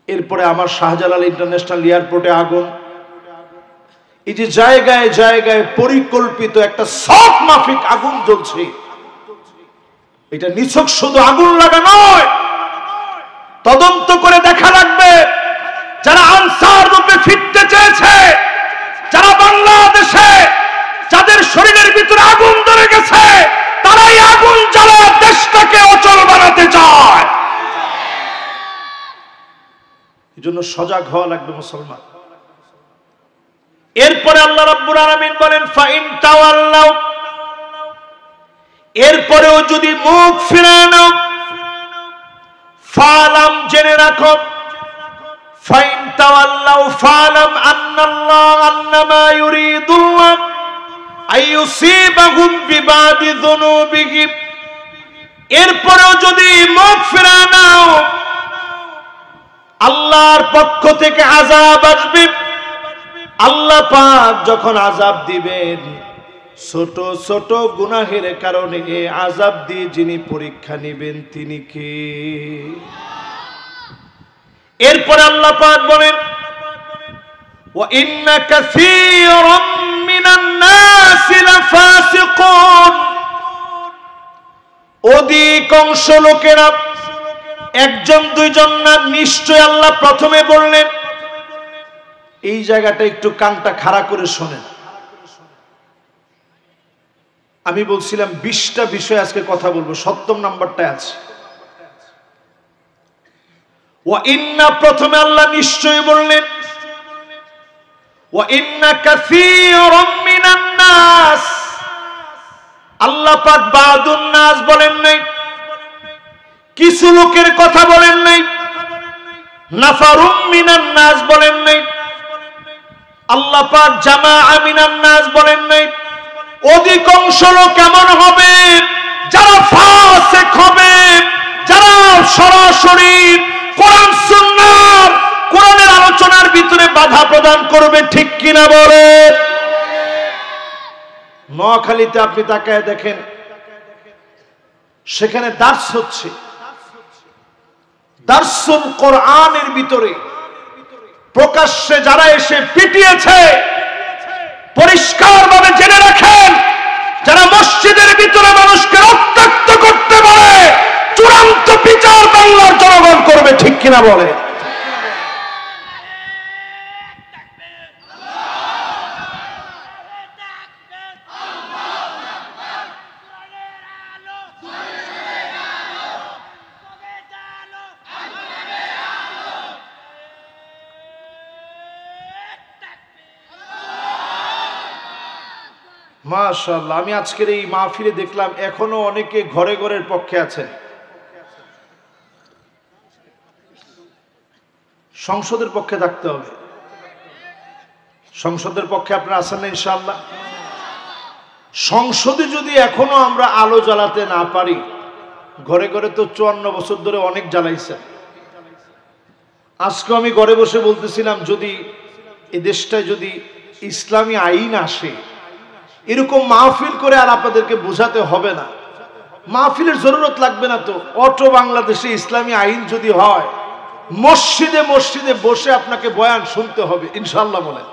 A: এরপরে আমার শাহজালাল ইন্টারন্যাশনাল এয়ারপোর্টে আগুন। এই যে জায়গায় জায়গায় পরিকল্পিত একটা শর্ট মাফিক আগুন জ্বলছে, এটা নিছক শুধু আগুন লাগা নয়, তদন্ত করে দেখা লাগবে। যারা আনসার রূপে ফিরতে চেয়েছে, যারা বাংলাদেশে যাদের শরীরের ভিতরে আগুন ধরে গেছে, তারাই আগুন জ্বালা দেশটাকে অচল বানাতে চায়। এজন্য সজাগ হওয়া লাগবে মুসলমান। এরপরে আল্লাহ রাব্বুল আলামিন বলেন, ফাইন তাওয়াল্লাউ, এরপরেও যদি মুখ ফিরায় নাও, ফালাম, জেনে রাখো, ফাইন তাওয়াল্লাউ ফালাম আন্নাল্লাহ আন্নামা ইউরিদুল্লাহ আইয়ুসিবাহুম বিবাদি যুনুবিহিম। এরপরেও যদি মুখ ফিরায় নাও, আল্লাহর পক্ষ থেকে আযাব আসবে। আল্লাহ পাক যখন আযাব দিবেন, ছোট ছোট গুনাহের কারণে আযাব দিয়ে যিনি পরীক্ষা নেবেন তিনি কে? এরপরে আল্লাহ পাক বলেন, ওয়া ইন্না কাসীরাম মিনান নাসি লাফাসিকুন। অধিকাংশ লোকেরা একজন দুইজন না, নিশ্চয় আল্লাহ প্রথমে বললেন। এই জায়গাটা একটু কানটা খাড়া করে শোনেন। আমি বলছিলাম 20টা বিষয় আজকে কথা বলবো, 7ম নাম্বারটা আছে। ওয়া ইন্না, প্রথমে আল্লাহ নিশ্চয় বললেন। ওয়া ইন্না কাসীরাম মিনান নাস, আল্লাহ পাক বাদুন নাস বলেন নাই, কিছু লোকের কথা বলেন নাই। নাফারুম মিনান নাস বলেন নাই। আল্লাহ পাক জামাআ মিনান নাস বলেন নাই। অধিকাংশ লোক এমন হবে যারা ফাসিক হবে, যারা সরাসরি কোরআন সুন্নাহ, কোরআনের আলোচনার ভিতরে বাধা প্রদান করবে, ঠিক কিনা বলে? নোয়াখালীতে আপনি তাকায় দেখেন, সেখানে দার্স হচ্ছে, দার্সুল কোরআনের ভিতরে প্রকাশ্যে যারা এসে পিটিয়েছে, পরিষ্কারভাবে জেনে রাখেন, যারা মসজিদের ভিতরে মানুষকে রক্তাক্ত করতে পারে, চূড়ান্ত বিচার বাংলার জনগণ করবে, ঠিক কিনা বলে? মাশাআল্লাহ, আমি আজকের এই মাহফিলে দেখলাম এখনো অনেকে ঘরে ঘরের পক্ষে আছেন। সংসদের পক্ষে থাকতে হবে। সংসদের পক্ষে আপনারা আছেন না ইনশাআল্লাহ? সংসদে যদি এখনো আমরা আলো জ্বালাতে না পারি, ঘরে ঘরে তো 54 বছর ধরে অনেক জ্বালাইছেন। আজকে আমি ঘরে বসে বলতেছিলাম, যদি এই দেশটায় যদি ইসলামী আইন আসে, এরকম মাহফিল করে আর আপনাদেরকে বোঝাতে হবে না, মাহফিলের জরুরত লাগবে না। তো অটো বাংলাদেশে ইসলামী আইন যদি হয়, মসজিদে মসজিদে বসে আপনাকে বয়ান শুনতে হবে ইনশাআল্লাহ বলেন।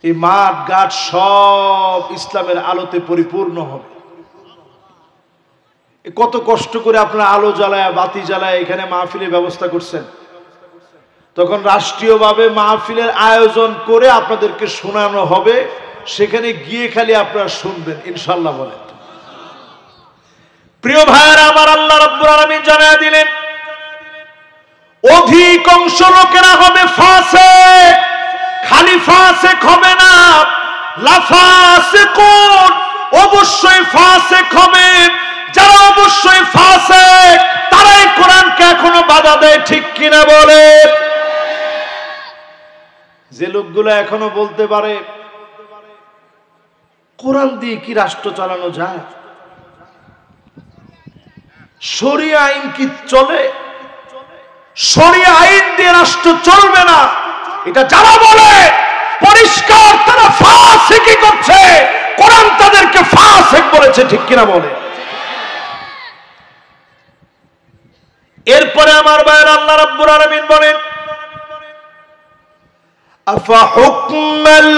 A: এই মাঠ ঘাট সব ইসলামের আলোতে পরিপূর্ণ হবে। কত কষ্ট করে আপনারা আলো জ্বালায়, বাতি জ্বালায় এখানে মাহফিলের ব্যবস্থা করছেন। তখন রাষ্ট্রীয়ভাবে মাহফিলের আয়োজন করে আপনাদেরকে শোনানো হবে, সেখানে গিয়ে খালি আপনারা শুনবেন ইনশাআল্লাহ বলেন। প্রিয় ভাইয়েরা আমার, আল্লাহ রাব্বুল আলামিন জানায় দিলেন, অধিকাংশ লোকেরা হবে ফাসিক। খালি ফাসিক হবে না, লাফাসিকুন, অবশ্যই ফাসিক হবে। যারা অবশ্যই ফাসিক, তারাই কোরআনকে এখনো বাধা দেয়, ঠিক কিনা বলে? যে লোকগুলো এখনো বলতে পারে কোরআন দিয়ে কি রাষ্ট্র চালানো যায়, শরিয়া আইন কি চলে, শরিয়া আইন দিয়ে রাষ্ট্র চলবে না, এটা যারা বলে পরিষ্কার তারা ফাসিকি করছে। কোরআন তাদেরকে ফাসিক বলেছে, ঠিক কিনা বলে? এরপরে আমার ভাইয়ের আল্লাহ রাব্বুল আলামিন বলেন, আফাহুকমাল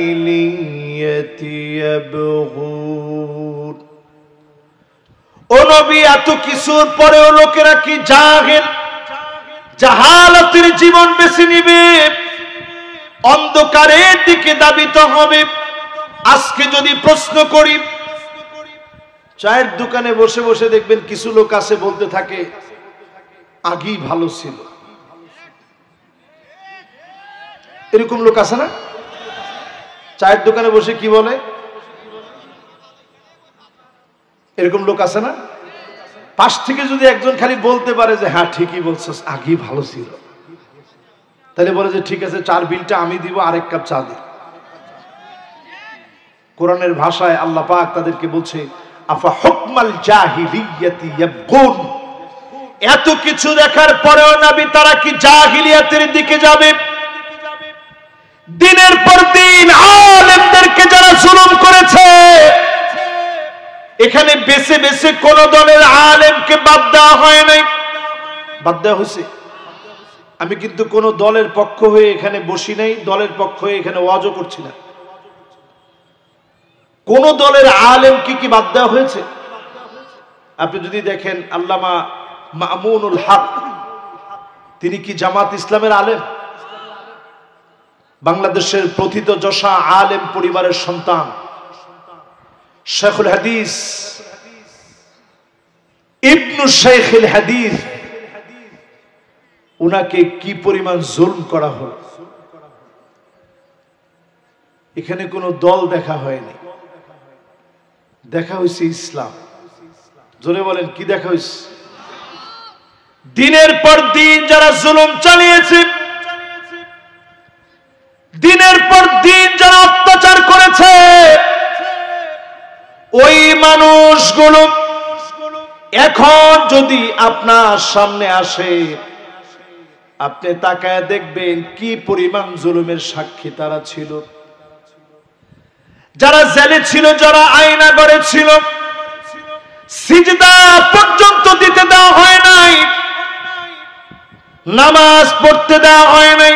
A: জাহিলিয়াতি ইয়াবগুন, ও নবী এত কিছুর পরেও লোকেরা কি জাহিল, জাহালাতের জীবন বেছে নিবে, অন্ধকারের দিকে ধাবিত হবে। আজকে যদি প্রশ্ন করি, চায়ের দোকানে বসে বসে দেখবেন কিছু লোক আছে বলতে থাকে আগেই ভালো ছিল। এরকম লোক আছে না? চায়ের দোকানে বসে কি বলে, এরকম লোক আছে না? পাশ থেকে যদি একজন খালি বলতে পারে যে হ্যাঁ ঠিকই বলছো, আগেই ভালো ছিল, তাহলে বলে যে ঠিক আছে, চার বিলটা আমি দিব, আরেক কাপ চা দিই। কোরআনের ভাষায় আল্লাহ পাক তাদেরকে বলছে, আফা হুকমাল জাহিলিয়াতি ইয়াবগুন, এত কিছু দেখার পরেও নবী তারা কি জাহিলিয়াতের দিকে যাবে? দিনের পর দিন আলেমদেরকে যারা জুলুম করেছে, এখানে বেছে বেছে কোন দলের আলেমকে বাদ দেওয়া হয় নাই, বাদ দেওয়া হয়েছে। আমি কিন্তু কোন দলের পক্ষ হয়ে এখানে বসি নাই, দলের পক্ষ হয়ে এখানে ওয়াজও করছি না। কোন দলের আলেম কি বাদ দেওয়া হয়েছে? আপনি যদি দেখেন আল্লামা মামুনুল হক, তিনি কি জামাত ইসলামের আলেম? বাংলাদেশের প্রথিতযশা আলেম পরিবারের সন্তান, শেখুল হাদিস ইবনু শেখুল হাদিস, উনাকে কি পরিমাণ জুলম করা হলো। এখানে কোনো দল দেখা হয়নি, দেখা হয়েছে ইসলাম। জোরে বলেন, কি দেখা হয়েছে? দিনের পর দিন যারা জুলুম চালিয়েছে, দিনের পর দিন যারা অত্যাচার করেছে, ওই মানুষগুলো এখন যদি আপনার সামনে আসে, আপনি তাকায় দেখবেন কি পরিমাণ জুলুমের সাক্ষী তারা ছিল। যারা জেলে ছিল, যারা আয়নাগরে ছিল, সিজদা পর্যন্ত দিতে দেওয়া হয় নাই, নামাজ পড়তে দেওয়া হয় নাই,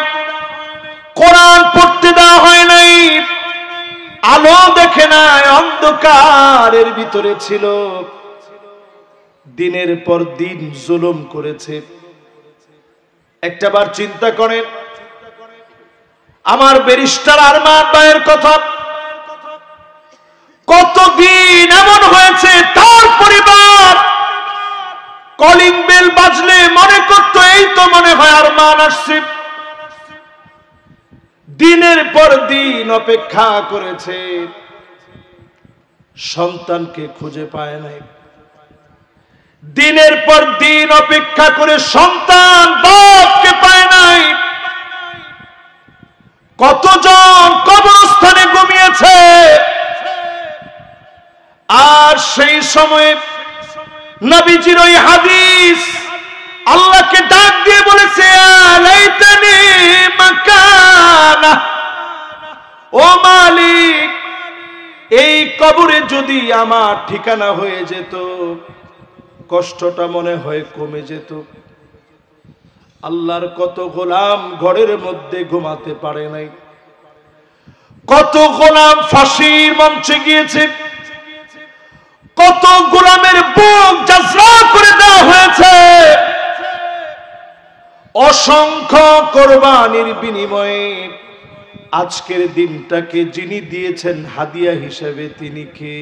A: কোরআন পড়তে দেওয়া হয় নাই, আলো দেখে নাই, অন্ধকারের ভিতরে ছিল, দিনের পর দিন জুলুম করেছে। একটাবার চিন্তা করেন, আমার ব্যারিস্টার আরমান ভাইয়ের কথা, কতদিন এমন হয়েছে তার পরিবার কলিং বেল বাজলে মনে করতো এই তো মনে হয় আরমান আসছে। দিনের পর দিন অপেক্ষা করেছে, সন্তানকে খুঁজে পায় নাই। দিনের পর দিন অপেক্ষা করে সন্তান বাপকে পায় নাই। কতজন কবরস্থানে ঘুমিয়েছে, আর সেই সময়ে নবীজির ওই হাদিস আল্লাহকে ডাক দিয়ে বলেছে, আলাইতানি মাকানা, ও মালিক, এই কবরে যদি আমার ঠিকানা হয়ে যেত, কষ্টটা মনে হয় কমে যেত। আল্লাহর কত গোলাম ঘরের মধ্যে ঘুমাতে পারে নাই, কত গোলাম ফাঁসির মঞ্চে গিয়েছে, কত গোলামের বুক জাজরা করে দেওয়া হয়েছে। অসংখ্য কোরবানির বিনিময়ে আজকের দিনটাকে যিনি দিয়েছেন হাদিয়া হিসেবে, তিনি কে?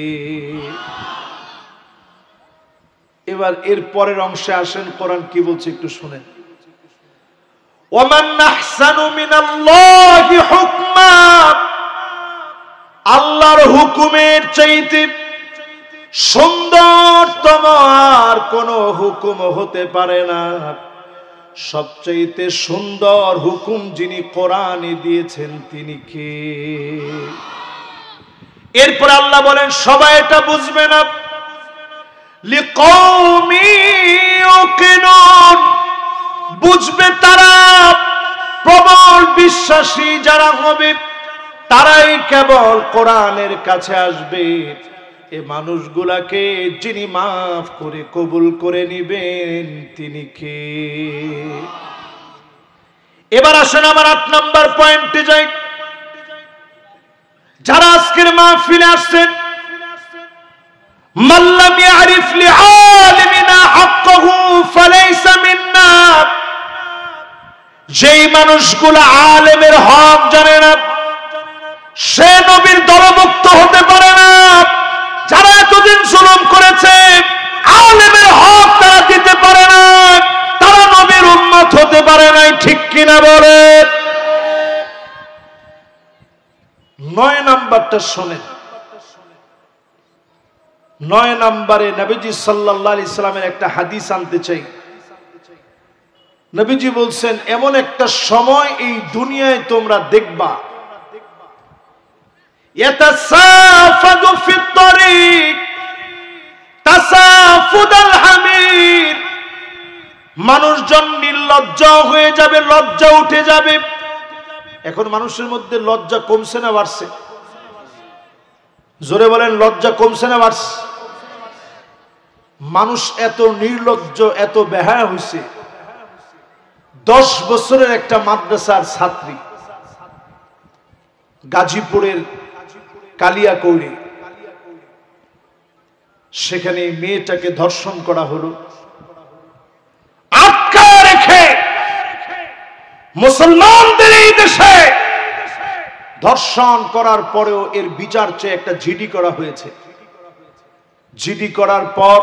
A: এবার এর পরের অংশে আসেন, কোরআন কি বলছে একটু শুনেন। ওয়ামান আহসানু মিনাল্লাহি হুকমা, আল্লাহর হুকুমের চাইতে সুন্দরতম আর কোন হুকুম হতে পারে না। সবচেয়ে সুন্দর হুকুম যিনি কোরআনে দিয়েছেন, তিনি কে? এরপর আল্লাহ বলেন, সবাই এটা বুঝবে না, লিকৌমি ইউকিনুন, বুঝবে তারা, প্রবল বিশ্বাসী যারা হবে তারাই কেবল কোরআনের কাছে আসবে। এ মানুষগুলাকে যিনি মাফ করে কবুল করে নিবেন, তিনি কে? এবার আসেন আমার 8 নাম্বার পয়েন্টে যাই। যারা আজকের মাহফিলে আসছেন, মাল্লাম ইয়ারিফ লিআলিমিনা হাক্কাহু ফালাইসা মিন্না, যেই মানুষগুলো আলেমের হক জানে না, সে নবীর দলভুক্ত হতে পারে না। যারা এতদিন জুলুম করেছে, আলেমের হক তারা দিতে পারে না, তারা নবীর উম্মত হতে পারে নাই। ঠিক কিনা বলেন? 9 নাম্বারটা শোনেন। 9 নম্বরে নবীজি সাল্লাল্লাহু আলাইহি সাল্লামের একটা হাদিস আনতে চাই। নবীজি বলছেন, এমন একটা সময় এই দুনিয়ায় তোমরা দেখবা, ইয়াতাসাফাদু ফিত তরিক তাসাফুদাল হামির, মানুষজন নির্লজ্জ হয়ে যাবে, লজ্জা উঠে যাবে। এখন মানুষের মধ্যে লজ্জা কমছে না বাড়ছে? জোরে বলেন, লজ্জা কমছে না বাড়ছে? মানুষ এত নির্লজ্জ, এত বেহায়া হয়েছে। 10 বছরের একটা মাদ্রাসার ছাত্রী, গাজীপুরের কালিয়াকৈরে, সেখানে মেয়েটাকে ধর্ষণ করা হলো। আটকা রেখে মুসলমানদের এই দেশে ধর্ষণ করার পরেও এর বিচার চেয়ে একটা জিডি করা হয়েছে। জিডি করার পর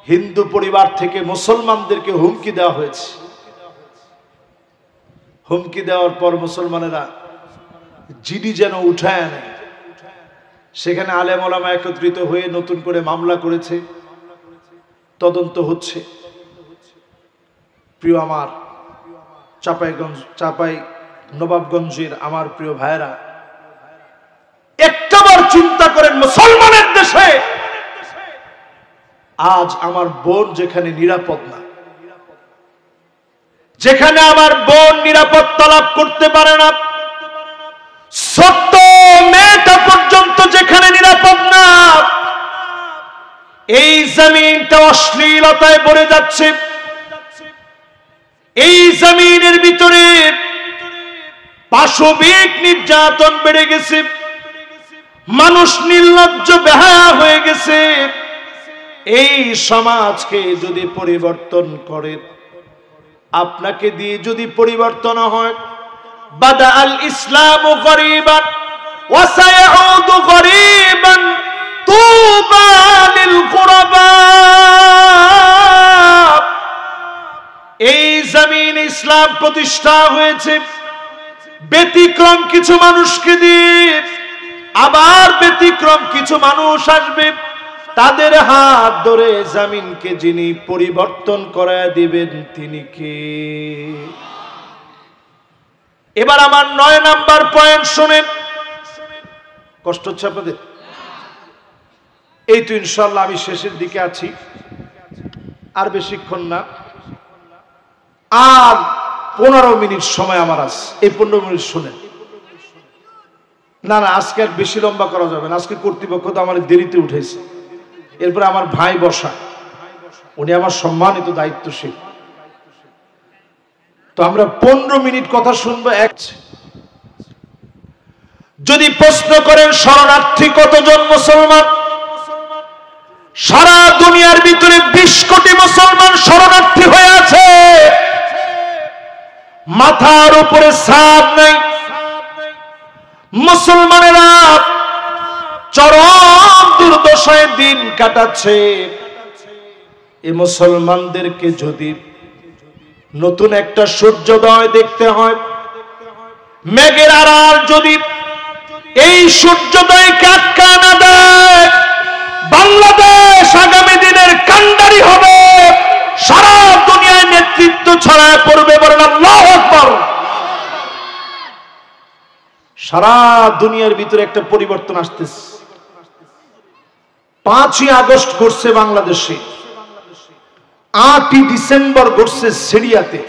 A: হিন্দু পরিবার থেকে মুসলমানদেরকে হুমকি দেওয়া হয়েছে। হুমকি দেওয়ার পর মুসলমানেরা জিডি যেন উঠায় আনে। সেখানে আলেম ওলামা একত্রিত হয়ে নতুন করে মামলা করেছে, তদন্ত হচ্ছে। প্রিয় আমার চাপাই নবাবগঞ্জের আমার প্রিয় ভাইরা, একটাবার চিন্তা করেন মুসলমানের দেশে আজ আমার বোন যেখানে নিরাপদ না, যেখানে আমার বোন নিরাপত্তা লাভ করতে পারে না, ছোট্ট মেয়েটা পর্যন্ত যেখানে নিরাপদ না, এই জমিনটা অশ্লীলতায় ভরে যাচ্ছে। এই জমিনের ভিতরে পাশবিক নির্যাতন বেড়ে গেছে, মানুষ নির্লজ্জ বেহায়া হয়ে গেছে। এই সমাজকে যদি পরিবর্তন করে, আপনাকে দিয়ে যদি পরিবর্তন হয়, বাদা আল ইসলাম গরীবান ওয়া সায়াউদু গরীবান তুবা লিল গুরবা। এই জমিনে ইসলাম প্রতিষ্ঠা হয়েছে ব্যতিক্রম কিছু মানুষকে দিয়ে, আবার ব্যতিক্রম কিছু মানুষ আসবে, তাদের হাত ধরে জমিনকে যিনি পরিবর্তন করায় দিবেন তিনি কে? এবার আমার 9 নাম্বার পয়েন্ট শুনেন। কষ্ট হচ্ছে আপনাদের? এই তো ইনশাআল্লাহ আমি শেষের দিকে আছি, আর বেশিক্ষণ না, আর 15 মিনিট সময় আমার আছে। এই 15 মিনিট শুনেন। না না, আজকে আর বেশি লম্বা করা যাবে না। আজকে কর্তৃপক্ষ তো আমার দেরিতে উঠেছে। এরপরে আমার ভাই বসা, উনি আমার সম্মানিত দায়িত্বশীল, তো আমরা 15 মিনিট কথা শুনবো। যদি প্রশ্ন করেন শরণার্থী কতজন মুসলমান, সারা দুনিয়ার ভিতরে 20 কোটি মুসলমান শরণার্থী হয়ে আছে। মাথার উপরে ছাদ নাই। মুসলমানেরা চরম দুর্দশায় দিন কাটাচ্ছে। এই মুসলমানদেরকে যদি নতুন একটা সূর্যোদয় দেখতে হয়, মেঘের আড়াল যদি এই সূর্যোদয়কে আটকা না দেয়, বাংলাদেশ আগামী দিনের কান্ডারি হবে, সারা দুনিয়ায় নেতৃত্ব ছড়ায় পড়বে। বলেন আল্লাহু আকবার। সারা দুনিয়ার ভিতরে একটা পরিবর্তন আসতেছে। 5ই আগস্ট ঘটছে বাংলাদেশে, 8ই ডিসেম্বর ঘটছে সিরিয়াতে।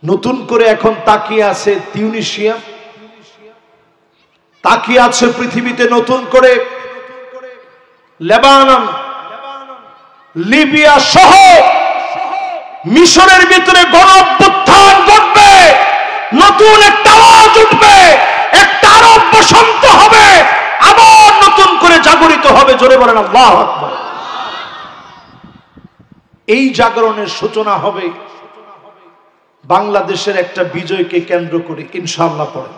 A: নতুন করে এখন তাকিয়ে আছে তিউনিসিয়া, তাকিয়ে আছে পৃথিবীতে নতুন করে লেবানন, লিবিয়া সহ মিশরের ভিতরে গণ অভ্যুত্থান ঘটবে। নতুন একটা আওয়াজ উঠবে, একটা আরব বসন্ত হবে, আবার নতুন করে জাগরিত হবে। জোরে বলেন আল্লাহু আকবার। এই জাগরণের সূচনা হবে বাংলাদেশের একটা বিজয়কে কেন্দ্র করে ইনশাআল্লাহ। পরে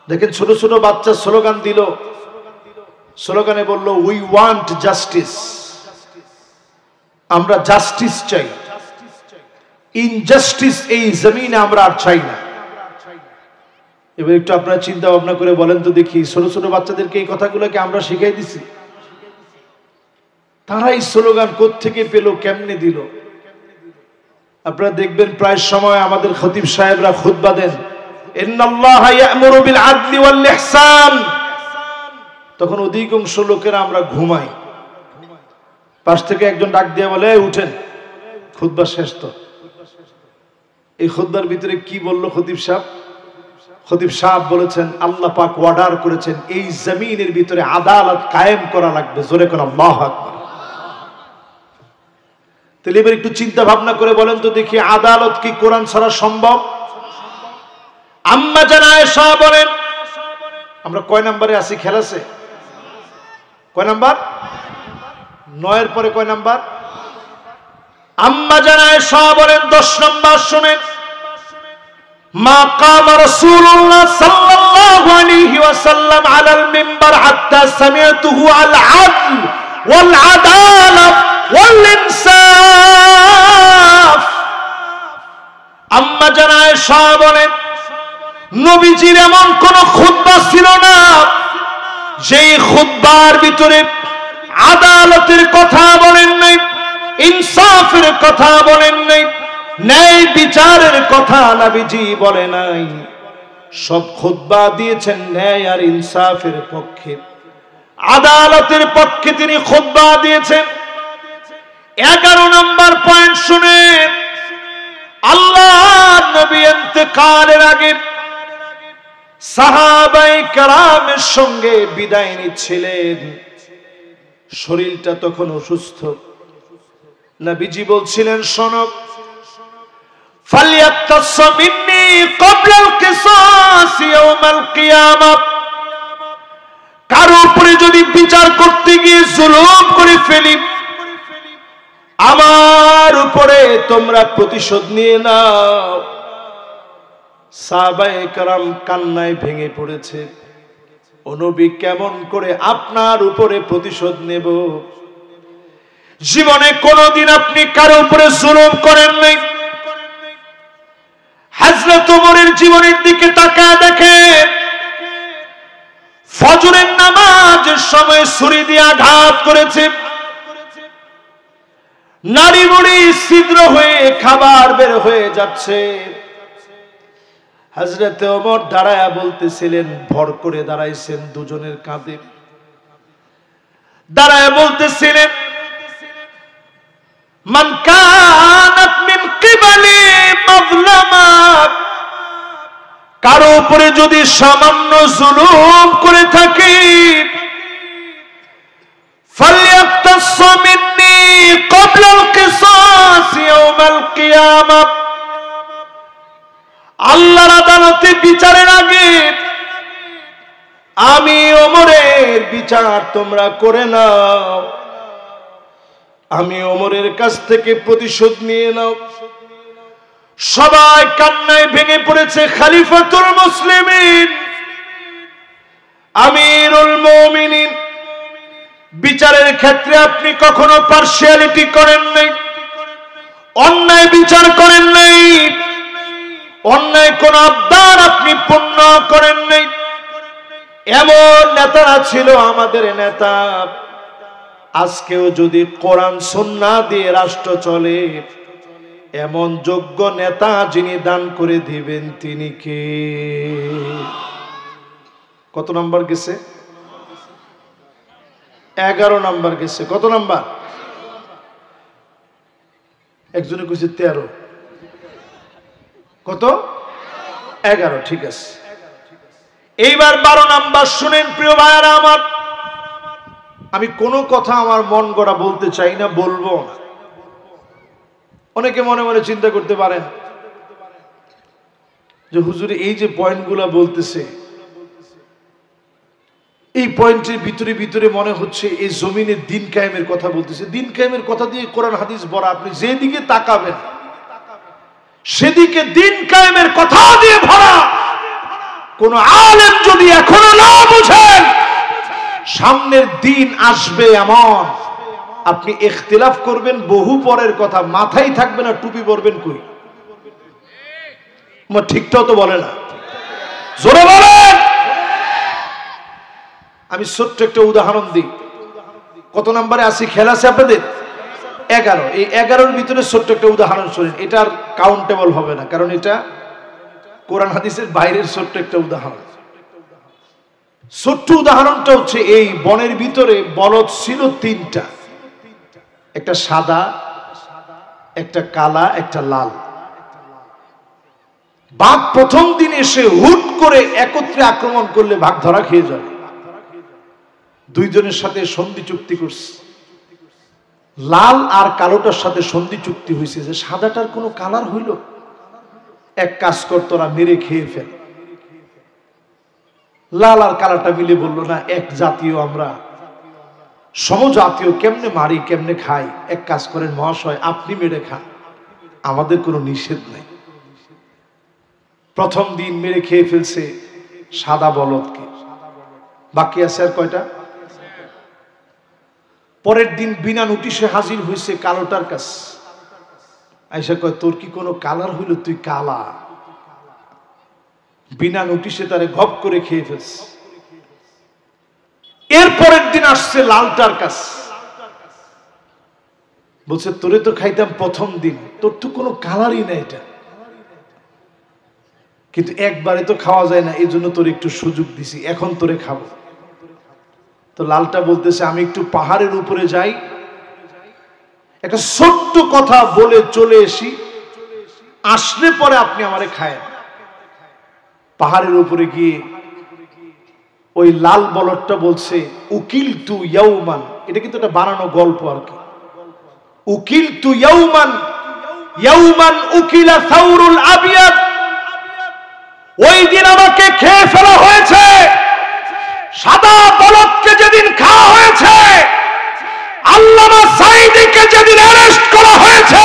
A: দেখেন ছোট ছোট বাচ্চা স্লোগান দিল, স্লোগানে বলল উই ওয়ান্ট জাস্টিস, আমরা জাস্টিস চাই। ইনজাস্টিস এই জমিনে আমরা আর চাই না। এবার একটু আপনারা চিন্তা ভাবনা করে বলেন তো দেখি, ছোট ছোট বাচ্চাদেরকে এই কথাগুলোকে আমরা শিখাই দিছি? তারা এই স্লোগান কোত্থেকে পেল, কেমনে দিল? আপনারা দেখবেন প্রায় সময় আমাদের খতিব সাহেবরা খুতবা দেন, ইন্নাল্লাহা ইয়া'মুরু বিল আদলি ওয়াল ইহসান, তখন অধিকাংশ লোকেরা আমরা ঘুমাই। পাশ থেকে একজন ডাক দিয়ে বলে, উঠেন, খুতবা শেষ। তো এই খুতবার ভিতরে কি বলল খতিব সাহেব? খতিব সাহেব বলেছেন আল্লাহ পাক অর্ডার করেছেন এই জমিনের ভিতরে আদালত কায়েম করা লাগবে। জোরে কোন আল্লাহু আকবার। তাহলে এবার একটু চিন্তা ভাবনা করে বলেন তো দেখি, আদালত কি কোরআন ছাড়া সম্ভব? আম্মা জান আয়েশা বলেন, আমরা কয় নাম্বারে আছি খেলাছে? কয় নাম্বার? 9 এর পরে কয় নাম্বার? আম্মা জানা আয়েশা বলেন 10 নাম্বার শুনেন। মা কামা রাসূলুল্লাহ সাল্লাল্লাহু আলাইহি ওয়াসাল্লাম আলাল মিম্বার হাত্তা সামি'তুহু আল আদল ওয়াল আদালা ওয়াল ইনসাফ। আম্মা জানা আয়েশা বলেন নবীজির এমন কোন খুতবা ছিল না যেই খুতবার ভিতরে আদালতের কথা বলেন নাই, ইনসাফের কথা বলেন নাই, ন্যায় বিচারের কথা নবীজি বলে নাই। সব খুতবা দিয়েছেন ন্যায় আর ইনসাফের পক্ষে, আদালতের পক্ষে তিনি খুতবা দিয়েছেন। 11 নম্বর পয়েন্ট শুনে, আল্লাহর নবী ইন্তেকালের আগে সাহাবায়ে কেরামের সঙ্গে বিদায় নিচ্ছিলেন। শরীরটা তখন অসুস্থ। নবীজি বলছিলেন, শোনো, ফালিয়াক্তাসা মিন্নি ক্বাবলা আল কিসাস ইয়াউমাল কিয়ামা। কারো উপরে যদি বিচার করতে গিয়ে জুলুম করে ফেলি, আমার উপরে তোমরা প্রতিশোধ নিয়ে নাও। সাহাবায়ে কেরাম কান্নায় ভেঙে পড়েছে। ও নবী, কেমন করে আপনার উপরে প্রতিশোধ নেব? জীবনে কোনদিন আপনি কারো উপরে জুলুম করেন নাই। হযরত ওমরের জীবনের দিকে তাকায় দেখেন, ফজরের নামাজের সময় ছুরি দিয়ে আঘাত করেছে, নাড়ি মুড়ি ছিদ্র হয়ে খাবার বের হয়ে যাচ্ছে। হযরত ওমর দাঁড়ায়া বলতেছিলেন, ভর করে দাঁড়াইছেন দুজনের কাঁধে, দাঁড়ায়া বলতেছিলেন, মান কানাত মিন কিবালি মাযলামা। কারো উপরে যদি সামান্য জুলুম করে থাকি, ফালিয়াক্তাসা মিন্নি ক্বাবলা আল কিসাস ইয়াউমাল কিয়ামা। আল্লাহর আদালতে বিচারের আগে আমি ওমরের বিচার তোমরা করে নাও, আমি ওমরের কাছ থেকে প্রতিশোধ নিয়ে নাও। সবাই কান্নায় ভেঙে পড়েছে। খলিফাতুল মুসলিমিন, আমিরুল মুমিনিন, বিচারের ক্ষেত্রে আপনি কখনো পার্সিয়ালিটি করেন নাই, অন্যায় বিচার করেন নাই, অন্যায় কোন আবদার আপনি পূর্ণ করেন নাই। এমন নেতারা ছিল আমাদের নেতা। আজকেও যদি কোরআন সুন্নাহ দিয়ে রাষ্ট্র চলে, এমন যোগ্য নেতা যিনি দান করে দিবেন তিনি কে? কত নাম্বার গেছে? 11 নাম্বার গেছে। কত নাম্বার? একজনে কইছে 13। কত? 11। ঠিক আছে। এইবার 12 নাম্বার শুনেন প্রিয় ভাইয়ারা আমার। আমি কোনো কথা আমার মন গড়া বলতে চাই না, বলবো না। অনেকে মনে মনে চিন্তা করতে পারেন যে হুজুরে এই যে পয়েন্টগুলা বলতেছে, এই পয়েন্টের ভিতরে ভিতরে মনে হচ্ছে এই জমিনে দিন কায়েমের কথা বলতেছে। দিন কায়েমের কথা দিয়ে কোরআন হাদিস ভরা। আপনি যেদিকে তাকাবেন সেদিকে দিন কায়েমের কথা দিয়ে ভরা। কোন আলেম যদি এখনো না বুঝেন সামনের দিন আসবে এমন, আপনি ইখতিলাফ করবেন বহু পরের কথা, মাথায় থাকবে না টুপি পরবেন কই? ঠিকটাও তো বলে না, জোরে বলেন। আমি ছোট্ট একটা উদাহরণ দিই। কত নম্বরে আছি খেয়াল আছে আপনাদের? 11। এই 11-র ভিতরে ছোট্ট একটা উদাহরণ শুনেন। এটার কাউন্টেবল হবে না, কারণ এটা কোরআন হাদিসের বাইরের ছোট্ট একটা উদাহরণ। ছোট্ট উদাহরণটা হচ্ছে, এই বনের ভিতরে বলদ ছিল 3টা, একটা সাদা, একটা কালা, একটা লাল। বাঘ প্রথম দিন এসে হুট করে একত্রে আক্রমণ করলে ভাগ ধরা খেয়ে যাবে। দুইজনের সাথে সন্ধি চুক্তি করছে। লাল আর কালোটার সাথে সন্ধি চুক্তি হয়েছে যে সাদাটার কোনো কালার হইল, এক কাজ কর, তোরা মেরে খেয়ে ফেল। লাল আর কালাটা মিলে বললো না এক জাতীয়, আমরা সমজাতীয়, কেমনে মারি কেমনে খাই? এক কাজ করেন মহাশয়, আপনি মেরে খান, আমাদের কোনো নিষেধ নাই। প্রথম দিন মেরে খেয়ে ফেলছে সাদা বলদকে, বাকি আছে আর কয়টা? পরের দিন বিনা নোটিশে হাজির হয়েছে কালোটার কাছে। আইসা কয়, তোর কি কোনো কালার হইল? তুই কালা। বিনা নোটিশে তারে গপ করে খেয়ে ফেলছে। এর পরের দিন আসছে লালটার কাছে, বলছে তোরে তো খাইতাম প্রথম দিন, তোর তো কোনো কালারই না এটা, কিন্তু একবারে তো খাওয়া যায় না, এই জন্য তোর একটু সুযোগ দিছি, এখন তোরে খাবো। তো লালটা বলতেছে, আমি একটু পাহাড়ের উপরে যাই, একটা ছোট্ট কথা বলে চলে এসি, আসলে পরে আপনি আমারে খায়েন। পাহাড়ের উপরে গিয়ে ওই লাল বলদটা বলছে, উকিল তু ইয়াউমান, এটা কিন্তু একটা বানানো গল্প আর কি। উকিল তু ইয়াউমান, ইয়াউমান উকিলা সাউরুল আবিয়াদ, ওই দিন আমাকে খেয়ে ফেলা হয়েছে। সাদা বলদকে যেদিন খাওয়া হয়েছে, আল্লামা সাঈদীকে যেদিন অ্যারেস্ট করা হয়েছে,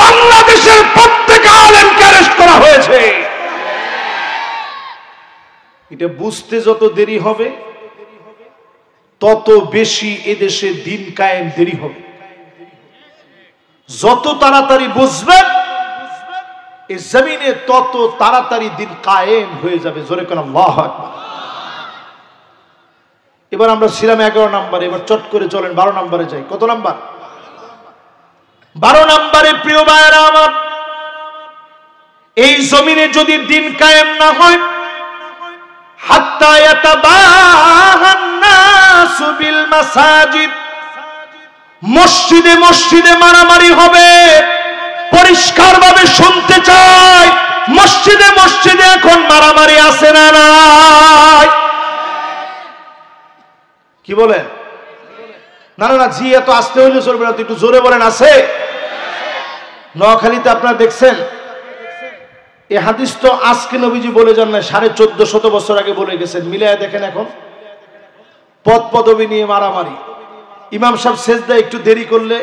A: বাংলাদেশের প্রত্যেক আলেমকে অ্যারেস্ট করা হয়েছে। এটা বুঝতে যত দেরি হবে, তত বেশি এদেশে দিন কায়েম দেরি হবে। যত তাড়াতাড়ি বুঝবেন এই জমিনে, তত তাড়াতাড়ি দিন কায়েম হয়ে যাবে। জোরে কোন আল্লাহু আকবার। এবার আমরা ছিলাম 11 নম্বরে, এবার চট করে চলেন 12 নম্বরে যাই। কত নাম্বার? 12 নম্বরে। প্রিয় ভাইরা আমার, এই জমিনে যদি দিন কায়েম না হয়, হাত্তা ইয়াতাবাহান নাসু বিল মাসাজিদ, মসজিদে মসজিদে মারামারি হবে। পরিষ্কার ভাবে শুনতে চাই, মসজিদে মসজিদে এখন মারামারি আছে না নাই? কি বলেন? না না না, জি এত আসতে হইলে চলবে না, একটু জোরে বলেন আছে? নোয়াখালীতে আপনারা দেখছেন, এই হাদিস তো আজকে নবীজি বলে যান না, 1450 বছর আগে বলে গেছেন। মিলায় দেখেন, এখন পদ পদবি নিয়ে মারামারি। ইমাম সাহেব সেজদায় একটু দেরি করলে,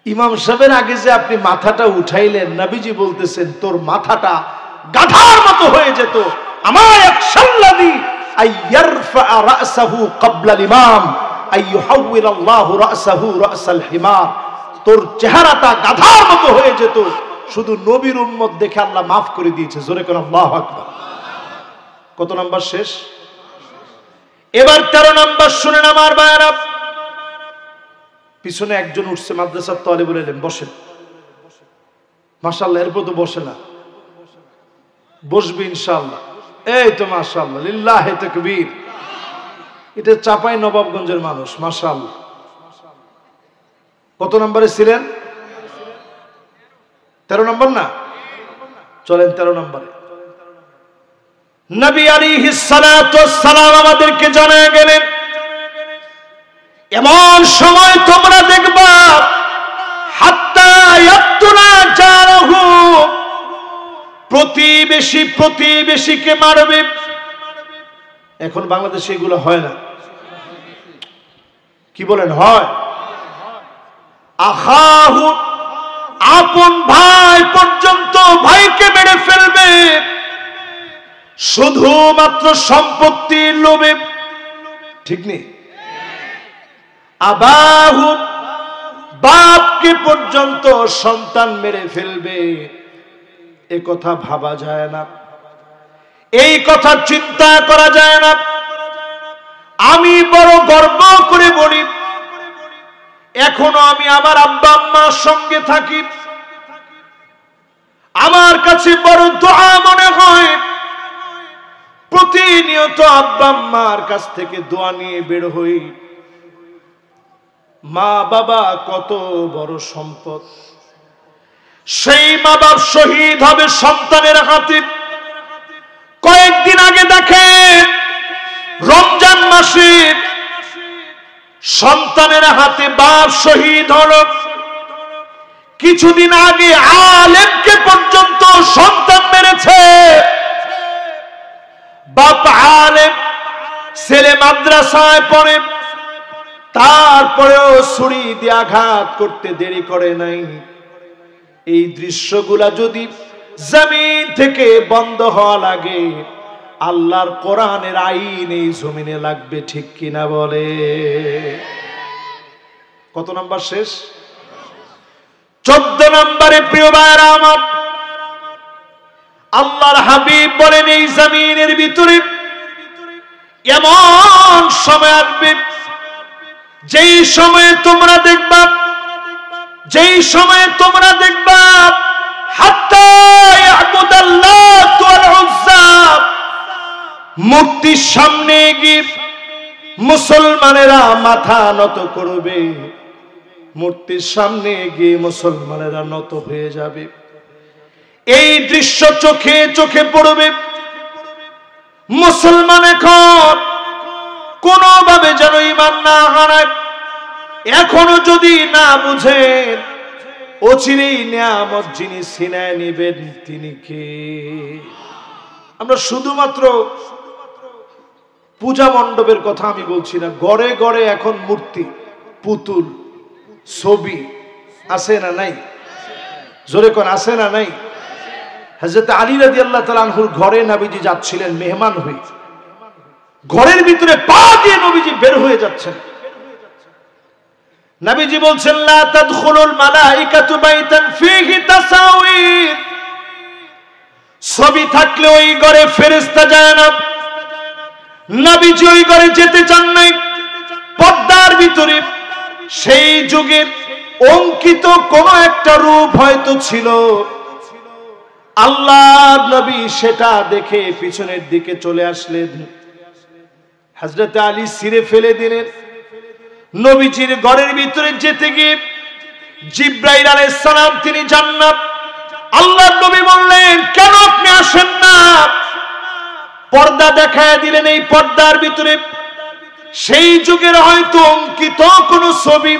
A: ইমাম সাহেবের আগে যে আপনি মাথাটা উঠাইলেন, নবীজি বলতেছেন তোর মাথাটা গাধার মতো হয়ে যেত। আমায়াকশাল্লাযী আইয়ারফা রাসাহু ক্বাবলা ইমাম আইয়ুহাউইলাল্লাহু রাসাহু রাসাল হিমার, তোর চেহারাটা গাধার মতো হয়ে যেত, শুধু নবীর উম্মত দেখে আল্লাহ মাফ করে দিয়েছে। জোরে কোন আল্লাহু আকবার। কত নাম্বার শেষ? এবার 13 নাম্বার শুনেন আমার ভাইরা। পিছনে একজন উঠছে, মাদ্রাসার তালিবুল ইলম, বসেন। মাশাআল্লাহ, এরপর তো বসে না, বসবে ইনশাআল্লাহ। এই তো মাশাআল্লাহ, লিল্লাহি তাকবীর। এটা চাপাই নবাবগঞ্জের মানুষ, মাশাআল্লাহ। কত নম্বরে ছিলেন? 13 নম্বর না? চলেন 13 নম্বরে। নবী আলাইহিস সালাতু ওয়াস সালাম আমাদেরকে জানায় গেলেন, এমন সময় তোমরা দেখবা হাত্তা ইয়াতুনা জারাহু, প্রতিবেশী প্রতিবেশীকে মারবে। এখন বাংলাদেশে এগুলো হয় না, কি বলেন? হয়। আখাহু, আপন ভাই পর্যন্ত ভাইকে মেরে ফেলবে শুধুমাত্র সম্পত্তির লোভে, ঠিক নেই? আবাহু, বাপকে পর্যন্ত সন্তান মেরে ফেলবে। এ কথা ভাবা যায় না, এই কথা চিন্তা করা যায় না। আমি বড় গর্ব করে বলি, এখনো আমি আমার আব্বা আম্মার সঙ্গে থাকি। আমার কাছে বড় দোয়া মনে হয়, প্রতিনিয়ত আব্বা আম্মার কাছ থেকে দোয়া নিয়ে বের হই। মা বাবা কত বড় সম্পদ, সেই মা বাপ শহীদ হবে সন্তানের হাতে। কয়েকদিন আগে দেখেন, রমজান মাসে সন্তানের হাতে বাপ শহীদ হল। কিছুদিন আগে আলেমকে পর্যন্ত সন্তান মেরেছে। বাপ আলেম, ছেলে মাদ্রাসায় পড়ে, তারপরেও ছুরি দিয়ে আঘাত করতে দেরি করে নাই। এই দৃশ্যগুলা যদি জমিন থেকে বন্ধ হওয়া লাগে, আল্লাহর কোরআনের আইন এই জমিনে লাগবে, ঠিক কিনা বলে? কত নাম্বার শেষ? 14 নম্বরে প্রিয় ভাইরা আমার, আল্লাহর হাবিব বলেন এই জমিনের ভিতরে এমন সময় আসবে যেই সময়ে তোমরা দেখবা হাত্তা ইয়াবুদাল্লাহ ওয়াল উজ্জা, মূর্তির সামনে গিয়ে মুসলমানেরা মাথা নত করবে, মূর্তির সামনে গিয়ে মুসলমানেরা নত হয়ে যাবে। এই দৃশ্য চোখে চোখে পড়বে। মুসলমান এখন কোনোভাবে যেন ঈমান না হারায়। এখনো যদি না বুঝেন, অচিরেই নিয়ামত যিনি ছিনায় নেবেন তিনি কে? আমরা শুধুমাত্র পূজা মণ্ডপের কথা আমি বলছি না, ঘরে ঘরে এখন মূর্তি, পুতুল, ছবি আছে না নাই? জোরে কোন আছে না নাই? হযরত আলী রাদিয়াল্লাহু তাআলা আনহুর ঘরে নবীজি যাচ্ছিলেন মেহমান হয়ে, ঘরের ভিতরে পা দিয়ে নবীজি বের হয়ে যাচ্ছেন। নবীজি বলছেন লা তাদখুলুল মালাইকাতু বাইতান ফীহি তাসাউইর, ছবি থাকলে ওই ঘরে ফেরেশতা যায় না। নবীজি ওই ঘরে যেতে চান নাই। পর্দার ভিতরে সেই যুগের অঙ্কিত কোন একটা রূপ হয়তো ছিল। আল্লাহর নবী সেটা দেখে পিছনের দিকে চলে আসলেন। হযরত আলী ছিঁড়ে ফেলে দিলেন। নবীজির ঘরের ভিতরে যেতে গিয়ে জিবরাইল আলাইহিস সালাম তিনি জান্নাত। আল্লাহর নবী বললেন কেন আপনি আসেন না? পর্দা দেখায় দিলেন। এই পর্দার ভিতরে সেই যুগের হয়তো অঙ্কিত কোন ছবি,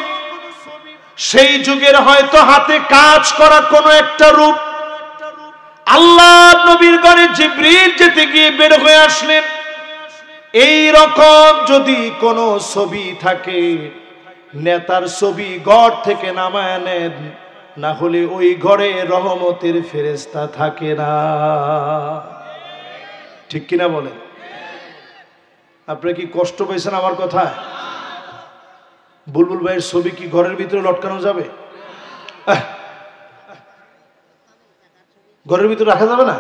A: সেই যুগের হয়তো হাতে কাজ করা কোন একটা রূপ। আল্লাহর নবীর ঘরে জিবরিল যেতে গিয়ে বের হয়ে আসলেন। এই রকম যদি কোন ছবি থাকে, নেতার ছবি ঘর থেকে নামায় নেন, না হলে ওই ঘরে রহমতের ফেরেশতা থাকে না, ঠিক কিনা বলেন? আপনারা কি কষ্ট পেয়েছেন আমার কথায়? বুলবুল ভাইয়ের ছবি কি ঘরের ভিতরে লটকানো যাবে? ঘরের ভিতরে রাখা যাবে না?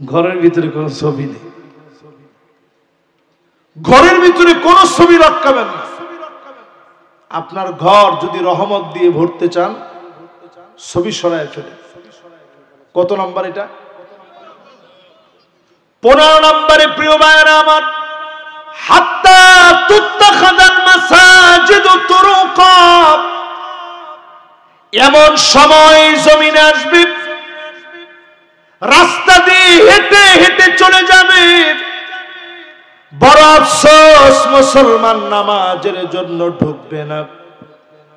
A: ঘরের ভিতরে কোন ছবি নেই, ঘরের ভিতরে কোন ছবি লটকাবেন না। আপনার ঘর যদি রহমত দিয়ে ভরতে চান, ছবি সরায় ফেলে। কত নম্বর এটা? 15 নম্বরে প্রিয় ভাইরা আমার, হাত্তা তুত্তাখাযাল মাসাজিদু তুরুকা, এমন সময় জমিনে আসবে রাস্তা দিয়ে হেঁটে হেঁটে চলে যাবে। বড় আফসোস, মুসলমান নামাজের জন্য ঢুকবে না,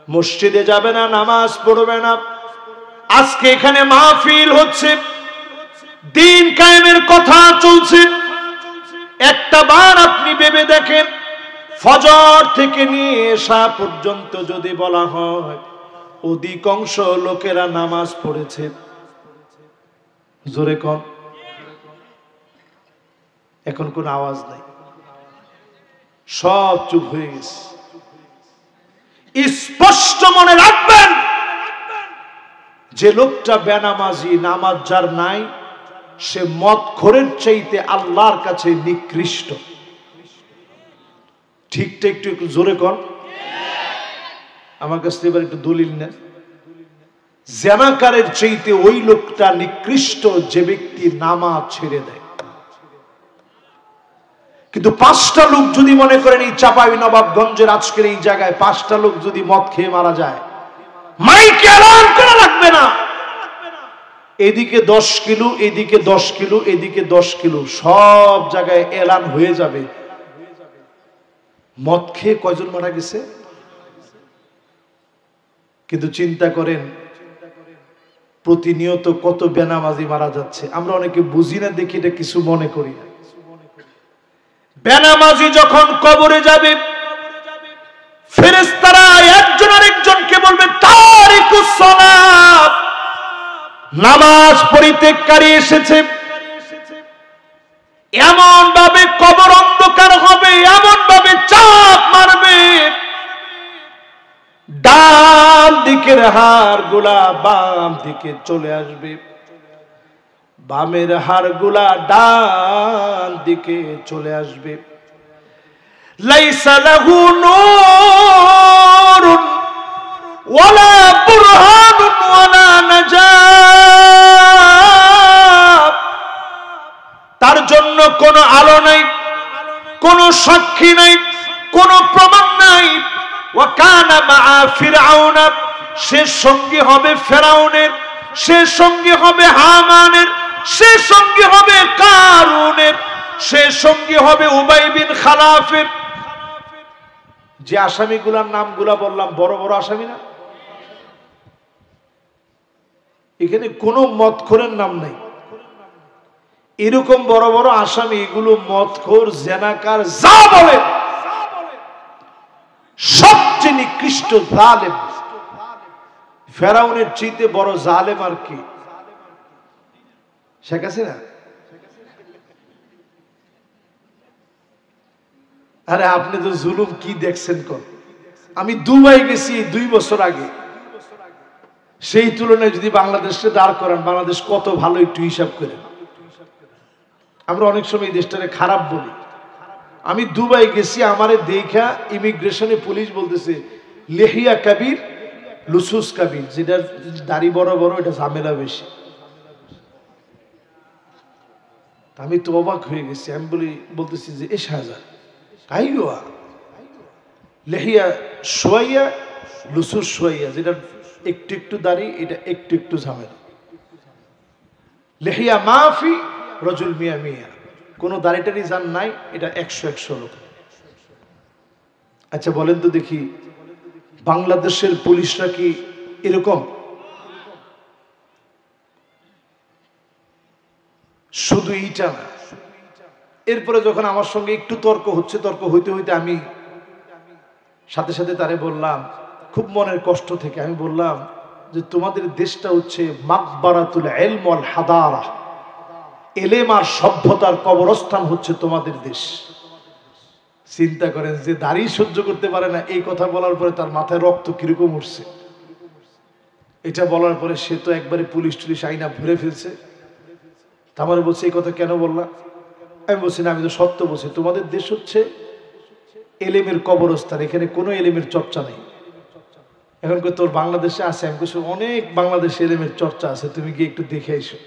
A: মসজিদে যাবে না, নামাজ পড়বে না। আজকে এখানে মাহফিল হচ্ছে, দিন কায়েমের কথা চলছে। একটা বার আপনি ভেবে দেখেন, ফজর থেকে নিয়ে এশা পর্যন্ত যদি বলা হয় অধিকাংশ লোকেরা নামাজ পড়েছে, জোরে কোন? এখন কোন আওয়াজ নাই, সব চুপ হয়ে গেছে। স্পষ্ট মনে রাখবেন, যে লোকটা বেনামাজি, নামাজ যার নাই, সে মদখোরের চাইতে আল্লাহর কাছে নিকৃষ্ট। ঠিকটা একটু জোরে কর। আমার কাছ থেকে এবার একটু দলিল নেন। জেনাকারের চাইতে ওই লোকটা নিকৃষ্ট যে ব্যক্তি নামাজ ছেড়ে দেয়। কিন্তু 5টা লোক যদি মনে করেন এই চাপাই নবাবগঞ্জের আজকের এই জায়গায় 5টা লোক যদি মদ খেয়ে মারা যায়, মাইকে এলান করা লাগবে না, এদিকে 10 কিলো, এদিকে 10 কিলো, এদিকে 10 কিলো, সব জায়গায় এলান হয়ে যাবে মদ খেয়ে কয়জন মারা গেছে। কিন্তু চিন্তা করেন প্রতিনিয়ত কত বেনামাজি মারা যাচ্ছে। আমরা অনেকে বুঝি না, দেখি, এটা কিছু মনে করি না। বেনামাজি যখন কবরে যাবে, ফেরেশতারা একজন আরেকজনকে বলবে তারিকুস সালাত, নামাজ পরিত্যাগকারী এসেছে। এমন ভাবে কবর অন্ধকার হবে, এমন ভাবে চাপ মারবে, ডান দিকের হাড়গুলা বাম দিকে চলে আসবে, বামের হাড়গুলা ডান দিকে চলে আসবে। লাইসা লাহু নূরুন ওয়ালা বুরহানুন ওয়ালা নাজাত, তার জন্য কোনো আলো নাই, কোনো সাক্ষী নাই, কোনো প্রমাণ নাই। ওয়া কানা মা ফিরআউন, সে সঙ্গী হবে ফেরাউনের, সে সঙ্গী হবে হামানের, সে সঙ্গী হবে কারুনের, সে সঙ্গী হবে উবাই বিন খালাফের। যে আসামিগুলার নামগুলা বললাম বড় বড় আসামি না, এখানে কোনো মদখোরের নাম নাই। এরকম বড় বড় আসামি, এগুলো মদখোর, জেনাকার, যা বলে সবচেয়ে নিকৃষ্ট জালেম। ফেরাউনের চাইতে বড় জালেম আর কি? শেখ হাসিনা। আরে আপনি তো জুলুম কি দেখছেন কোন? আমি দুবাই গেছি 2 বছর আগে, সেই তুলনায় যদি বাংলাদেশকে দাঁড় করান, বাংলাদেশ কত ভালো একটু হিসাব করেন। আমরা অনেক সময় এই দেশটাকে খারাপ বলি। আমি দুবাই গেছি, আমারে দেখা ইমিগ্রেশনে পুলিশ বলতেছে লেহিয়া কাবির লুসুস কাবির, যেটা দাড়ি বড় বড় এটা ঝামেলা বেশি। আমি তো অবাক হয়ে গেছি। আমি বলতেছি যে এ শাহজাহান কাইয়া লেহিয়া সোয়াইয়া লুসুস সোয়াইয়া, যেটা একটু একটু দাড়ি, এটা একটু একটু ঝামেলা। লেহিয়া মাফি রজুল মিয়া মিয়া, কোনো দাড়িটারি জান নাই, এটা 100 লোক। আচ্ছা বলেন তো দেখি, বাংলাদেশের পুলিশরা কি এরকম? শুধু এইটা না, এরপরে যখন আমার সঙ্গে একটু তর্ক হচ্ছে, তর্ক হইতে হইতে আমি সাথে সাথে তারে বললাম, খুব মনের কষ্ট থেকে আমি বললাম যে তোমাদের দেশটা হচ্ছে মাকবারাতুল ইলম ওয়াল হাদারা, এলেম আর সভ্যতার কবরস্থান হচ্ছে তোমাদের দেশ। চিন্তা করেন, যে দাড়ি সহ্য করতে পারে না, এই কথা বলার পরে তার মাথায় রক্ত কিরকম উঠছে। এটা বলার পরে সে তো একবারে পুলিশ টুলিশ আইনা ভরে ফেলছে। তারপরে বলছে এই কথা কেন বললাম? আমি বলছি না, আমি তো সত্য বলছি, তোমাদের দেশ হচ্ছে এলেমের কবরস্থান, এখানে কোনো এলেমের চর্চা নেই। এখন তোর বাংলাদেশে আছে? আমি বলছি অনেক বাংলাদেশে এলেমের চর্চা আছে, তুমি গিয়ে একটু দেখে এসো।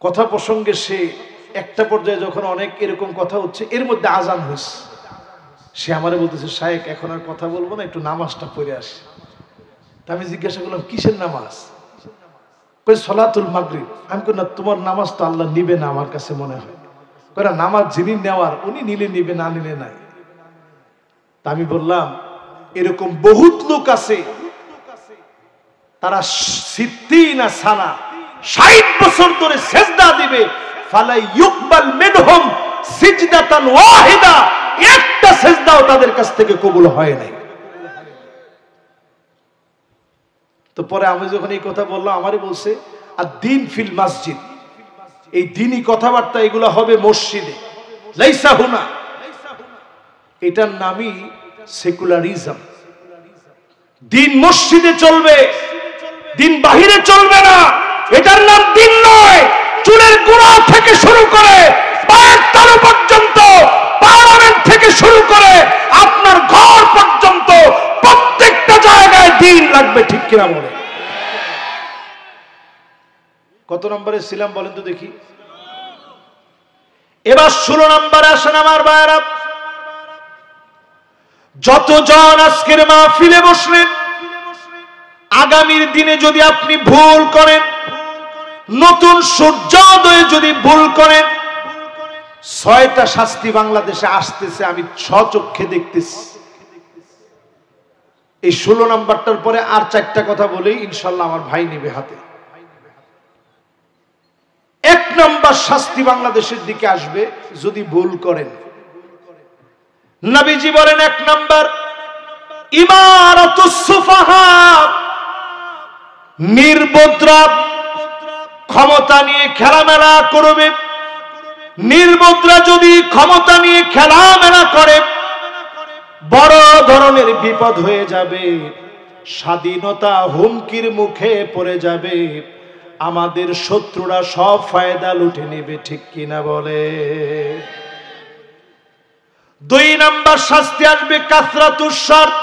A: কথা প্রসঙ্গে সে একটা পর্যায়ে যখন অনেক এরকম কথা হচ্ছে, এর মধ্যে আজান হয়েছে, সে আমারে বলতেছে শায়েখ এখন আর কথা বলবো না, একটু নামাজটা পড়ে আসি। তা আমি জিজ্ঞাসা করলাম কিসের নামাজ? কই সলাতুল মাগরিব। আমি কই না, তোমার নামাজ তো আল্লাহ নিবে না আমার কাছে মনে হয়। কই না, নামাজ যিনি নেওয়ার উনি নিলে নিবে, না নিলে নাই। তা আমি বললাম এরকম বহুত লোক আছে, তারা 60 বছর ধরে সেজদা দিবে, ফালা ইউকবাল মিনহুম সিজদাতান ওয়াহিদা, একটা সেজদাও তাদের কাছ থেকে কবুল হয় নাই। তো পরে আমি যখন এই কথা বললাম, আমারে বলছে আর দিন ফিল মসজিদ, এই দিনই কথাবার্তা এগুলো হবে মসজিদে, লাইসা হুনা। এটার নামই সেকুলারিজম। দিন মসজিদে চলবে, দিন বাহিরে চলবে না। এটার নাম দিন নয়। চুলের গোড়া থেকে শুরু করে পায়ের তালু পর্যন্ত, পার্লামেন্ট থেকে শুরু করে আপনার ঘর পর্যন্ত প্রত্যেকটা জায়গায় দিন লাগবে, ঠিক কিনা বলে? কত নম্বরে ছিলাম বলেন তো দেখি? এবার 16 নম্বরে আসেন আমার ভাইরা। যতজন আজকের মাহফিলে বসলেন, আগামীর দিনে যদি আপনি ভুল করেন, নতুন সূর্যোদয়ে যদি ভুল করেন, 6টা শাস্তি বাংলাদেশে আসতেছে, আমি স্বচক্ষে দেখতেছি। এই 16 নাম্বারটার পরে আর 4টা কথা বলেই ইনশাআল্লাহ আমার ভাই নেবে হাতে। 1 নাম্বার শাস্তি বাংলাদেশের দিকে আসবে যদি ভুল করেন। নবীজি বলেন 1 নাম্বার ইমারাতুস সুফাহা, নির্বোধরা ক্ষমতা নিয়ে খেলামেলা করবে। নির্বোধরা যদি ক্ষমতা নিয়ে খেলামেলা করে বড় ধরনের বিপদ হয়ে যাবে, স্বাধীনতা হুমকির মুখে পড়ে যাবে, আমাদের শত্রুরা সব ফায়দা লুটে নেবে, ঠিক কিনা বলে। 2 নাম্বার শাস্তি আসবে কাসরাতুস শর্ত,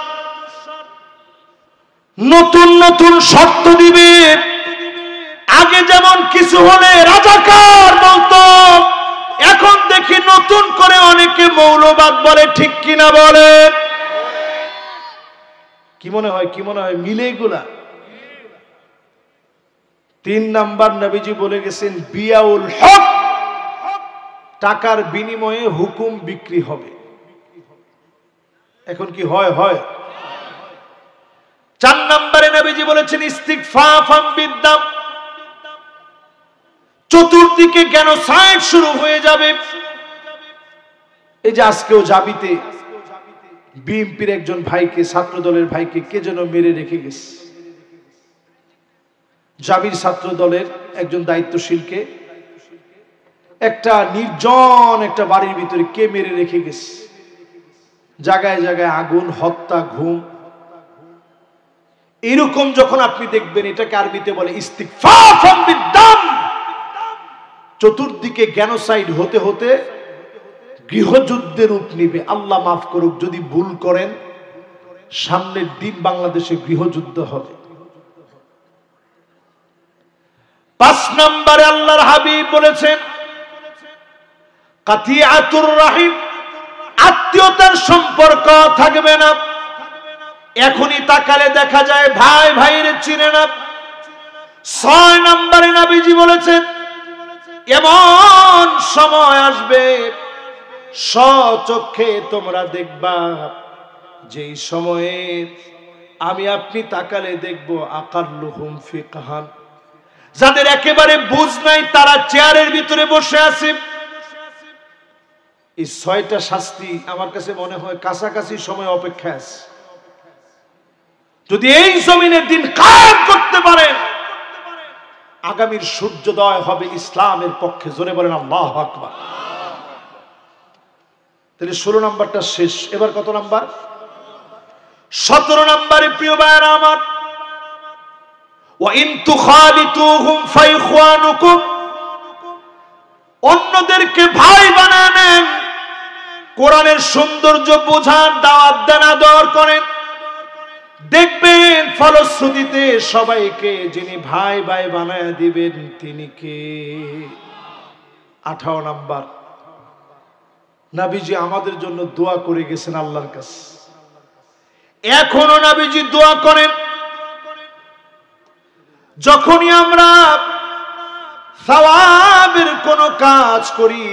A: নতুন নতুন শর্ত দিবে। আগে যেমন কিছু হলে রাজাকার বলতো, এখন দেখি নতুন করে অনেকে মৌলবাদ বলে, ঠিক কিনা বলে। কি মনে হয় মিলে এগুলা? 3 নাম্বার নবীজি বলে গেছেন বিয়াউল হক, টাকার বিনিময়ে হুকুম বিক্রি হবে। এখন কি হয়? 4 নম্বরে নবীজি বলেছেন ইস্তিগফাফাম বিদ্দাম, চতুর্দিকে জেনোসাইড শুরু হয়ে যাবে। এই যে আজকেও জাবিতে বিএনপির একজন ভাইকে, ছাত্র দলের ভাইকে কে যেন মেরে রেখে গেছে। জাবির ছাত্র দলের একজন দায়িত্বশীলকে একটা নির্জন একটা বাড়ির ভিতরে কে মেরে রেখে গেছে। জায়গায় জায়গায় আগুন, হত্যা, ঘুম। এরকম যখন আপনি দেখবেন, এটাকে আরবিতে বলে ইস্তিগফাফাম বিদ্দাম। চতুর্দিকে জেনোসাইড হতে হতে গৃহযুদ্ধের রূপ নিবে। আল্লাহ মাফ করুক, যদি ভুল করেন সামনের দিন বাংলাদেশে গৃহযুদ্ধ হবে। 5 নম্বরে আল্লাহর হাবিব বলেছেন কাতিয়াতুর রাহিম, আত্মীয়তার সম্পর্ক থাকবে না। এখনই তাকালে দেখা যায় ভাই ভাইরে চিনে না। 6 নম্বরে নবীজি বলেছেন এমন সময় আসবে স্বচক্ষে তোমরা দেখবা, যেই সময়ে আমি আপনি তাকালে দেখব আকাল্লুহুম ফিকহান, যাদের একেবারে বুঝ নাই, তারা চেয়ারের ভিতরে বসে আছে। এই 6টা শাস্তি আমার কাছে মনে হয় কাছাকাছি সময় অপেক্ষা আছে। যদি এই জমিনে দিন কায়েম করতে পারেন, আগামীর সূর্যোদয় হবে ইসলামের পক্ষে। জোরে বলেন আল্লাহু আকবার। তাহলে 16 নাম্বারটা শেষ। এবার কত নাম্বার? 17 নম্বরে প্রিয় ভাইরা আমার, ওয়া ইন তুখালিতুহুম ফাইখওয়ানুকুম, অন্যদেরকে ভাই বানায় নেন, কোরআনের সৌন্দর্য বোঝান, দাওয়াত দেন, আদর করেন। দেখবেন ফলশ্রুতিতে সবাইকে যিনি ভাই ভাই বানায় দিবেন তিনি কে? 18 নাম্বার, নবীজি আমাদের জন্য দোয়া করে গেছেন আল্লাহর কাছে। এখনো নবীজি দোয়া করেন, যখনই আমরা সওয়াবের কোন কাজ করি,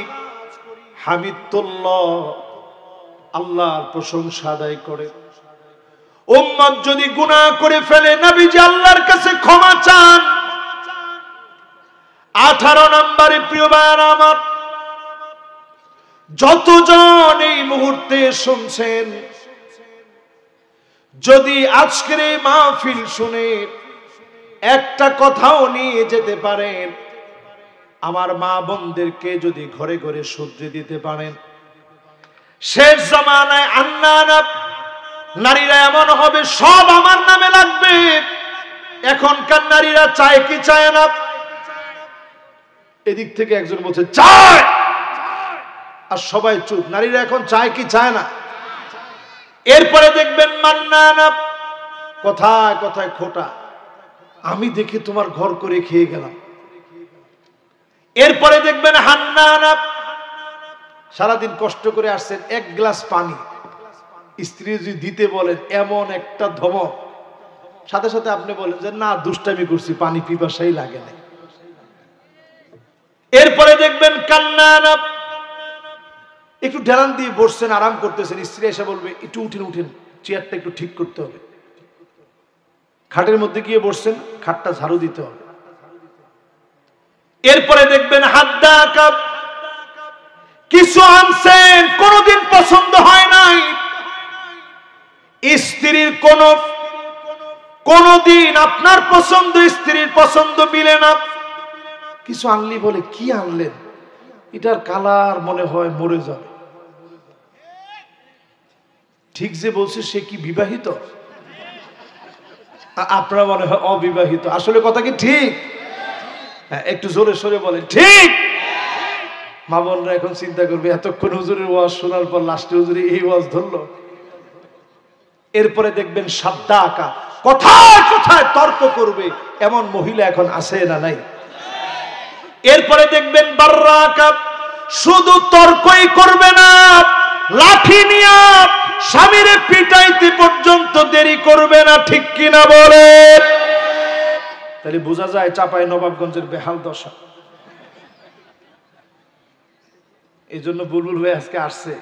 A: হামিদুল্লাহ, আল্লাহর প্রশংসা আদায় করে। উম্মত যদি গুনাহ করে ফেলে, নবীজি আল্লাহর কাছে ক্ষমা চান। 18 নম্বরে প্রিয় ভাইরা আমার, যতজন এই মুহূর্তে শুনছেন, যদি আজকের এই মাহফিল শুনে একটা কথাও নিয়ে যেতে পারেন, আমার মা বোনদেরকে যদি ঘরে ঘরে শুধরে দিতে পারেন, শেষ জামানায় আন্নানা নারীরা এমন হবে সব আমার নামে লাগবে। এখনকার নারীরা চায় কি চায় না? এদিক থেকে একজন বলছে চায়, আর সবাই চুপ। নারীরা এখন চায় কি চায় না? এরপরে দেখবেন মান্নানা, কথায় কথায় খোটা, আমি দেখি তোমার ঘর করে খেয়ে গেলাম। এরপরে দেখবেন হান্নানা, সারাদিন কষ্ট করে আসছেন, 1 গ্লাস পানি স্ত্রী যদি দিতে বলেন, এমন একটা ধমক, সাথে সাথে আপনি বলেন যে না, দুষ্টামি করছি, পানি পিপাসাই লাগে না। এরপরে দেখবেন কান্নানা, একটু ঢেলান দিয়ে বসছেন, আরাম করতেছেন, স্ত্রী এসে বলবে একটু উঠেন, চেয়ারটা একটু ঠিক করতে হবে। খাটের মধ্যে গিয়ে বসছেন, খাটটা ঝাড়ু দিতে হবে। এরপরে দেখবেন হাদ্দাকা, কিছু আনছেন কোনদিন পছন্দ হয় নাই, স্ত্রীর কোনদিন আপনার পছন্দ স্ত্রীর পছন্দ মিলে না। কিছু আনলি বলে কি আনলেন, এটার কালার মনে হয় মরে যাবে। ঠিক যে বলছে সে কি বিবাহিত, আপনারা মনে হয় অবিবাহিত। আসলে কথা কি ঠিক? হ্যাঁ, একটু জোরে সোরে বলেন ঠিক। মা বোনরা এখন চিন্তা করবে এতক্ষণ হুজুরের ওয়াজ শোনার পর লাস্টে হুজুরে এই ওয়াজ ধরলো। এরপরে দেখবেন সাদ্দা আঁকা, কথায় কথায় তর্ক করবে এমন মহিলা এখন আছে না নাই? এরপরে দেখবেন বাররা আঁকা, শুধু তর্কই করবে না, লাঠি নিয়ে স্বামীরে পিটাইতে পর্যন্ত দেরি করবে না। ঠিক কিনা বলে? তাহলে বোঝা যায় চাপাই নবাবগঞ্জের বেহাল দশা। এই জন্য বুলবুল ভাই আজকে আসছে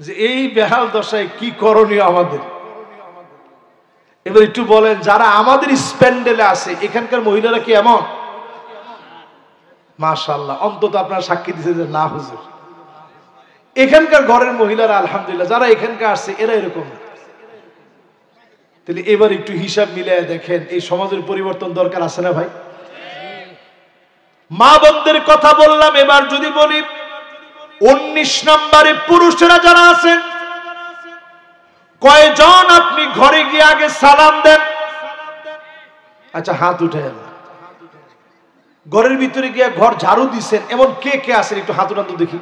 A: যে এই বেহাল দশায় কি করণীয় আমাদের। এবার একটু বলেন, যারা আমাদের স্প্যান্ডেলে আছে এখানকার মহিলারা কি এমন? মাশাআল্লাহ, অন্তত আপনারা সাক্ষী দিচ্ছেন যে না হুজুর, এখানকার ঘরের মহিলারা আলহামদুলিল্লাহ যারা এখানকার আসছে এরা এরকম। তাহলে এবার একটু হিসাব মিলিয়ে দেখেন, এই সমাজের পরিবর্তন দরকার আছে না ভাই? মা বোনদের কথা বললাম, এবার যদি বলি 19 নম্বরে পুরুষেরা যারা আছেন, কয়জন আপনি ঘরে গিয়ে আগে সালাম দেন? আচ্ছা হাত উঠে। ঘরের ভিতরে গিয়ে ঘর ঝাড়ু দিচ্ছেন এমন কে কে আছেন? একটু হাত উঠান তো দেখি।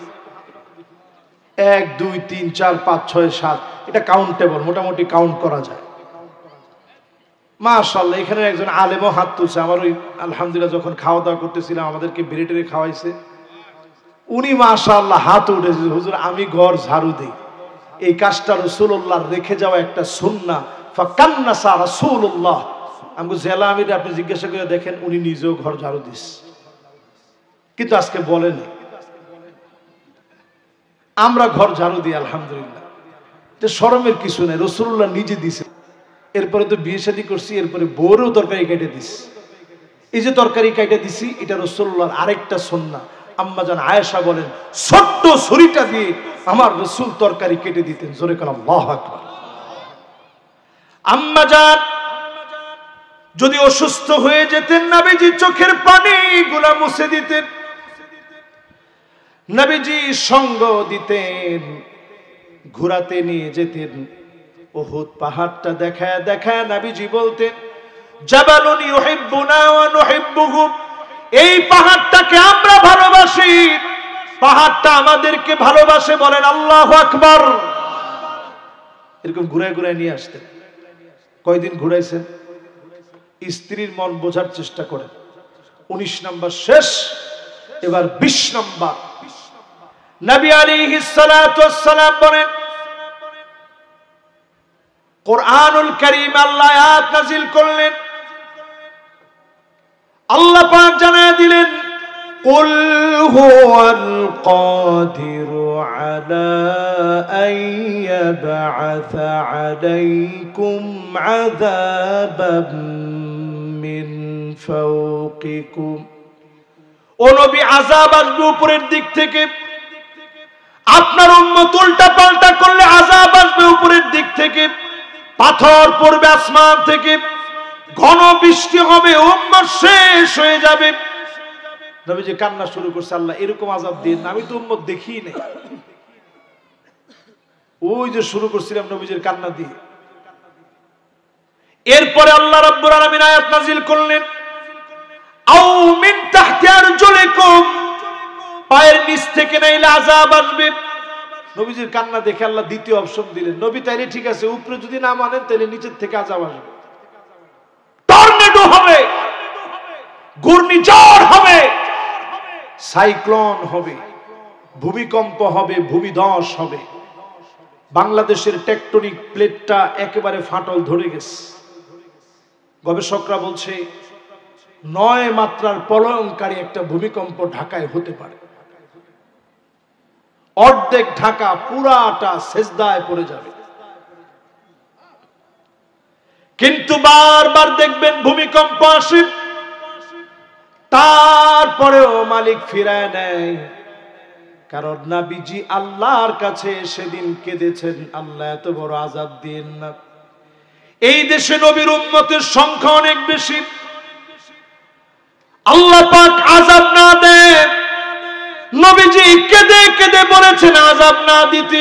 A: 1 2 3 4 5 6 7, এটা কাউন্টেবল, মোটামুটি কাউন্ট করা যায়। মাশাআল্লাহ, এখানে একজন আলেমও হাত তুলছে। আমার ওই আলহামদুলিল্লাহ যখন খাওয়া দাওয়া করতেছিলাম আমাদেরকে বিরিটেরে খাওয়াইছে, উনি মাশাআল্লাহ হাত উঠেছে, হুজুর আমি ঘর ঝাড়ু দিই। এই কাজটা রাসূলুল্লাহ রেখে যাওয়া একটা সুন্নাহ। ফাকান্নাসা রাসূলুল্লাহ। আমগো জেলা আমির আপনি জিজ্ঞাসা করে দেখেন, উনি নিজেও ঘর ঝাড়ু দিস, কিন্তু আজকে বলেন আমরা ঘর ঝাড়ু দিই আলহামদুলিল্লাহ। এটা শরমের কিছু নেই, রাসূলুল্লাহ নিজে দিছে। এরপরে তো বিয়ে শাদী করছি, এরপরে বউরও তরকারি কেটে দিস। এই যে তরকারি কেটে দিছি এটা রাসূলুল্লাহর আরেকটা সুন্নাহ। আম্মাজান আয়েশা বলেন, ছোট্ট ছুরিটা দিয়ে আমার রাসূল তরকারি কেটে দিতেন। জোরে বলেন আল্লাহু আকবার। আম্মাজান যদি অসুস্থ হয়ে যেতেন, নবীজি চোখের পানিগুলো মুছে দিতেন, নবীজি সঙ্গ দিতেন, ঘোরাতে নিয়ে যেতেন। উহুদ পাহাড়টা দেখায় দেখায় নবীজি বলতেন, জাবালুন ইউহিব্বুনা ওয়া নুহিব্বুহু, এই পাহাড়টাকে আমরা ভালোবাসি, পাহাড়টা আমাদেরকে ভালোবাসে। বলেন আল্লাহু আকবার। এরকম ঘুরায় ঘুরায় নিয়ে আসতেন। কয়দিন ঘুরাইছেন? স্ত্রীর মন বোঝার চেষ্টা করেন। 19 নম্বর শেষ, এবার 20 নম্বর। নবী আলাইহিস সালাতু ওয়াস সালাম বলেন, কুরআনুল কারীম আল্লাহ আয়াত নাযিল করলেন, আল্লাহ পাক জানায় দিলেন, কুল হুয়াল কাদিরু আলা আন ইয়াবআসা আলাইকুম আযাবাম মিন ফাওকিকুম। ও নবী, আযাব আসবে উপরের দিক থেকে। আপনার উম্মত উল্টা পাল্টা করলে আযাব আসবে উপরের দিক থেকে, পাথর পড়বে আসমান থেকে, ঘন বৃষ্টি হবে, উম্মত শেষ হয়ে যাবে। নবীজি কান্না শুরু করছে, আল্লাহ এরকম আযাব দিন, আমি তো উম্মত দেখিই নাই। ওই যে শুরু করছিলাম নবীজির কান্না দিয়ে। এরপরে আল্লাহ রাব্বুল আলামিন আয়াত নাযিল করলেন, আও মিন তাহতি আরজুলিকুম, পায়ের নিচ থেকে নাইলে আযাব আসবে। নবীজির কান্না দেখে আল্লাহ দ্বিতীয় অপশন দিলেন, নবী তাইলে ঠিক আছে, উপরে যদি না মানেন তাহলে নিচের থেকে আযাব আসবে, টর্নেডো হবে, ঘূর্ণিঝড় হবে, সাইক্লোন হবে, ভূমিকম্প হবে, ভূমিধস হবে। বাংলাদেশের টেকটনিক প্লেটটা একেবারে ফাটল ধরে গেছে। গবেষকরা বলছে 9 মাত্রার প্রলয়ঙ্কারী একটা ভূমিকম্প ঢাকায় হতে পারে। অর্ধেক ঢাকা পুরাটা সেজদায় পড়ে যাবে। কিন্তু বারবার দেখবেন ভূমিকম্প আসে, তারপরেও মালিক ফিরায় নেয়। কারণ নবীজি আল্লাহর কাছে সেদিন কেঁদেছেন, আল্লাহ এত বড় আযাব দিয়েন না। এই দেশে নবীর উম্মতের সংখ্যা অনেক বেশি, আল্লাহ পাক আযাব না দেন। নবীজি কেঁদে কেঁদে বলেছেন আযাব না দিতে।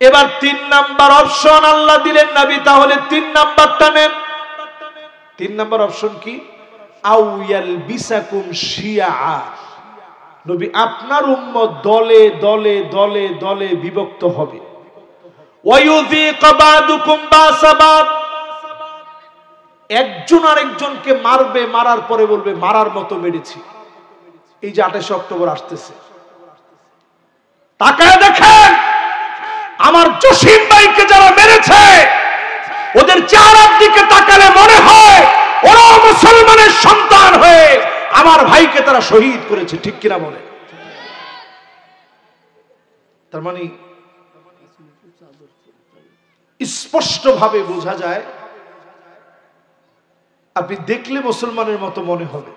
A: এবার 3 নাম্বার অপশন আল্লাহ দিলেন নবী, তাহলে 3 নাম্বারটা নেন। 3 নাম্বার অপশন কি? আউ ইয়ালবিসাকুম শিয়া। নবী আপনার উম্মত দলে দলে দলে দলে বিভক্ত হবে। ওয়ায়ুযীকা বাদুকুম বাসাবাদ, একজন আরেকজনকে মারবে, মারার পরে বলবে মারার মতো মেরেছি। এই যে 28 অক্টোবর আসতেছে, তাকায় দেখেন আমার জসিম ভাইকে যারা মেরেছে ওদের চেহারার দিকে তাকালে মনে হয় ওরা মুসলমানের সন্তান হয়ে আমার ভাইকে তারা শহীদ করেছে, ঠিক কিনা বলে? তার মানে স্পষ্ট ভাবে বোঝা যায়, আপনি দেখলে মুসলমানের মতো মনে হবে।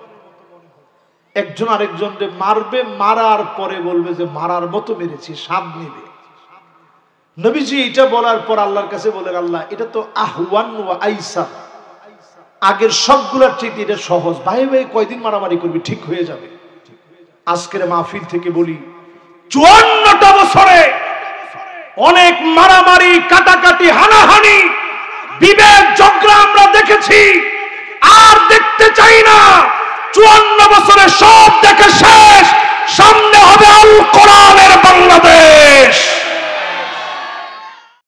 A: একজন আরেকজনকে মারবে, মারার পরে বলবে যে মারার মতো মেরেছি, স্বাদ নেবে। নবীজি এটা বলার পর আল্লাহর কাছে বলেন, আল্লাহ এটা তো আহওয়ান ওয়া আইসার, আগের সবগুলোর চেয়ে এটা সহজ। ভাই ভাই কয়দিন মারামারি করবি, ঠিক হয়ে যাবে। আজকের মাহফিল থেকে বলি 54টা বছরে অনেক মারামারি, কাটাকাটি, হানাহানি, বিবেক ঝগড়া আমরা দেখেছি, আর দেখতে চাই না। 54 বছরে সব দেখে শেষ, সামনে হবে আল কোরআনের বাংলাদেশ।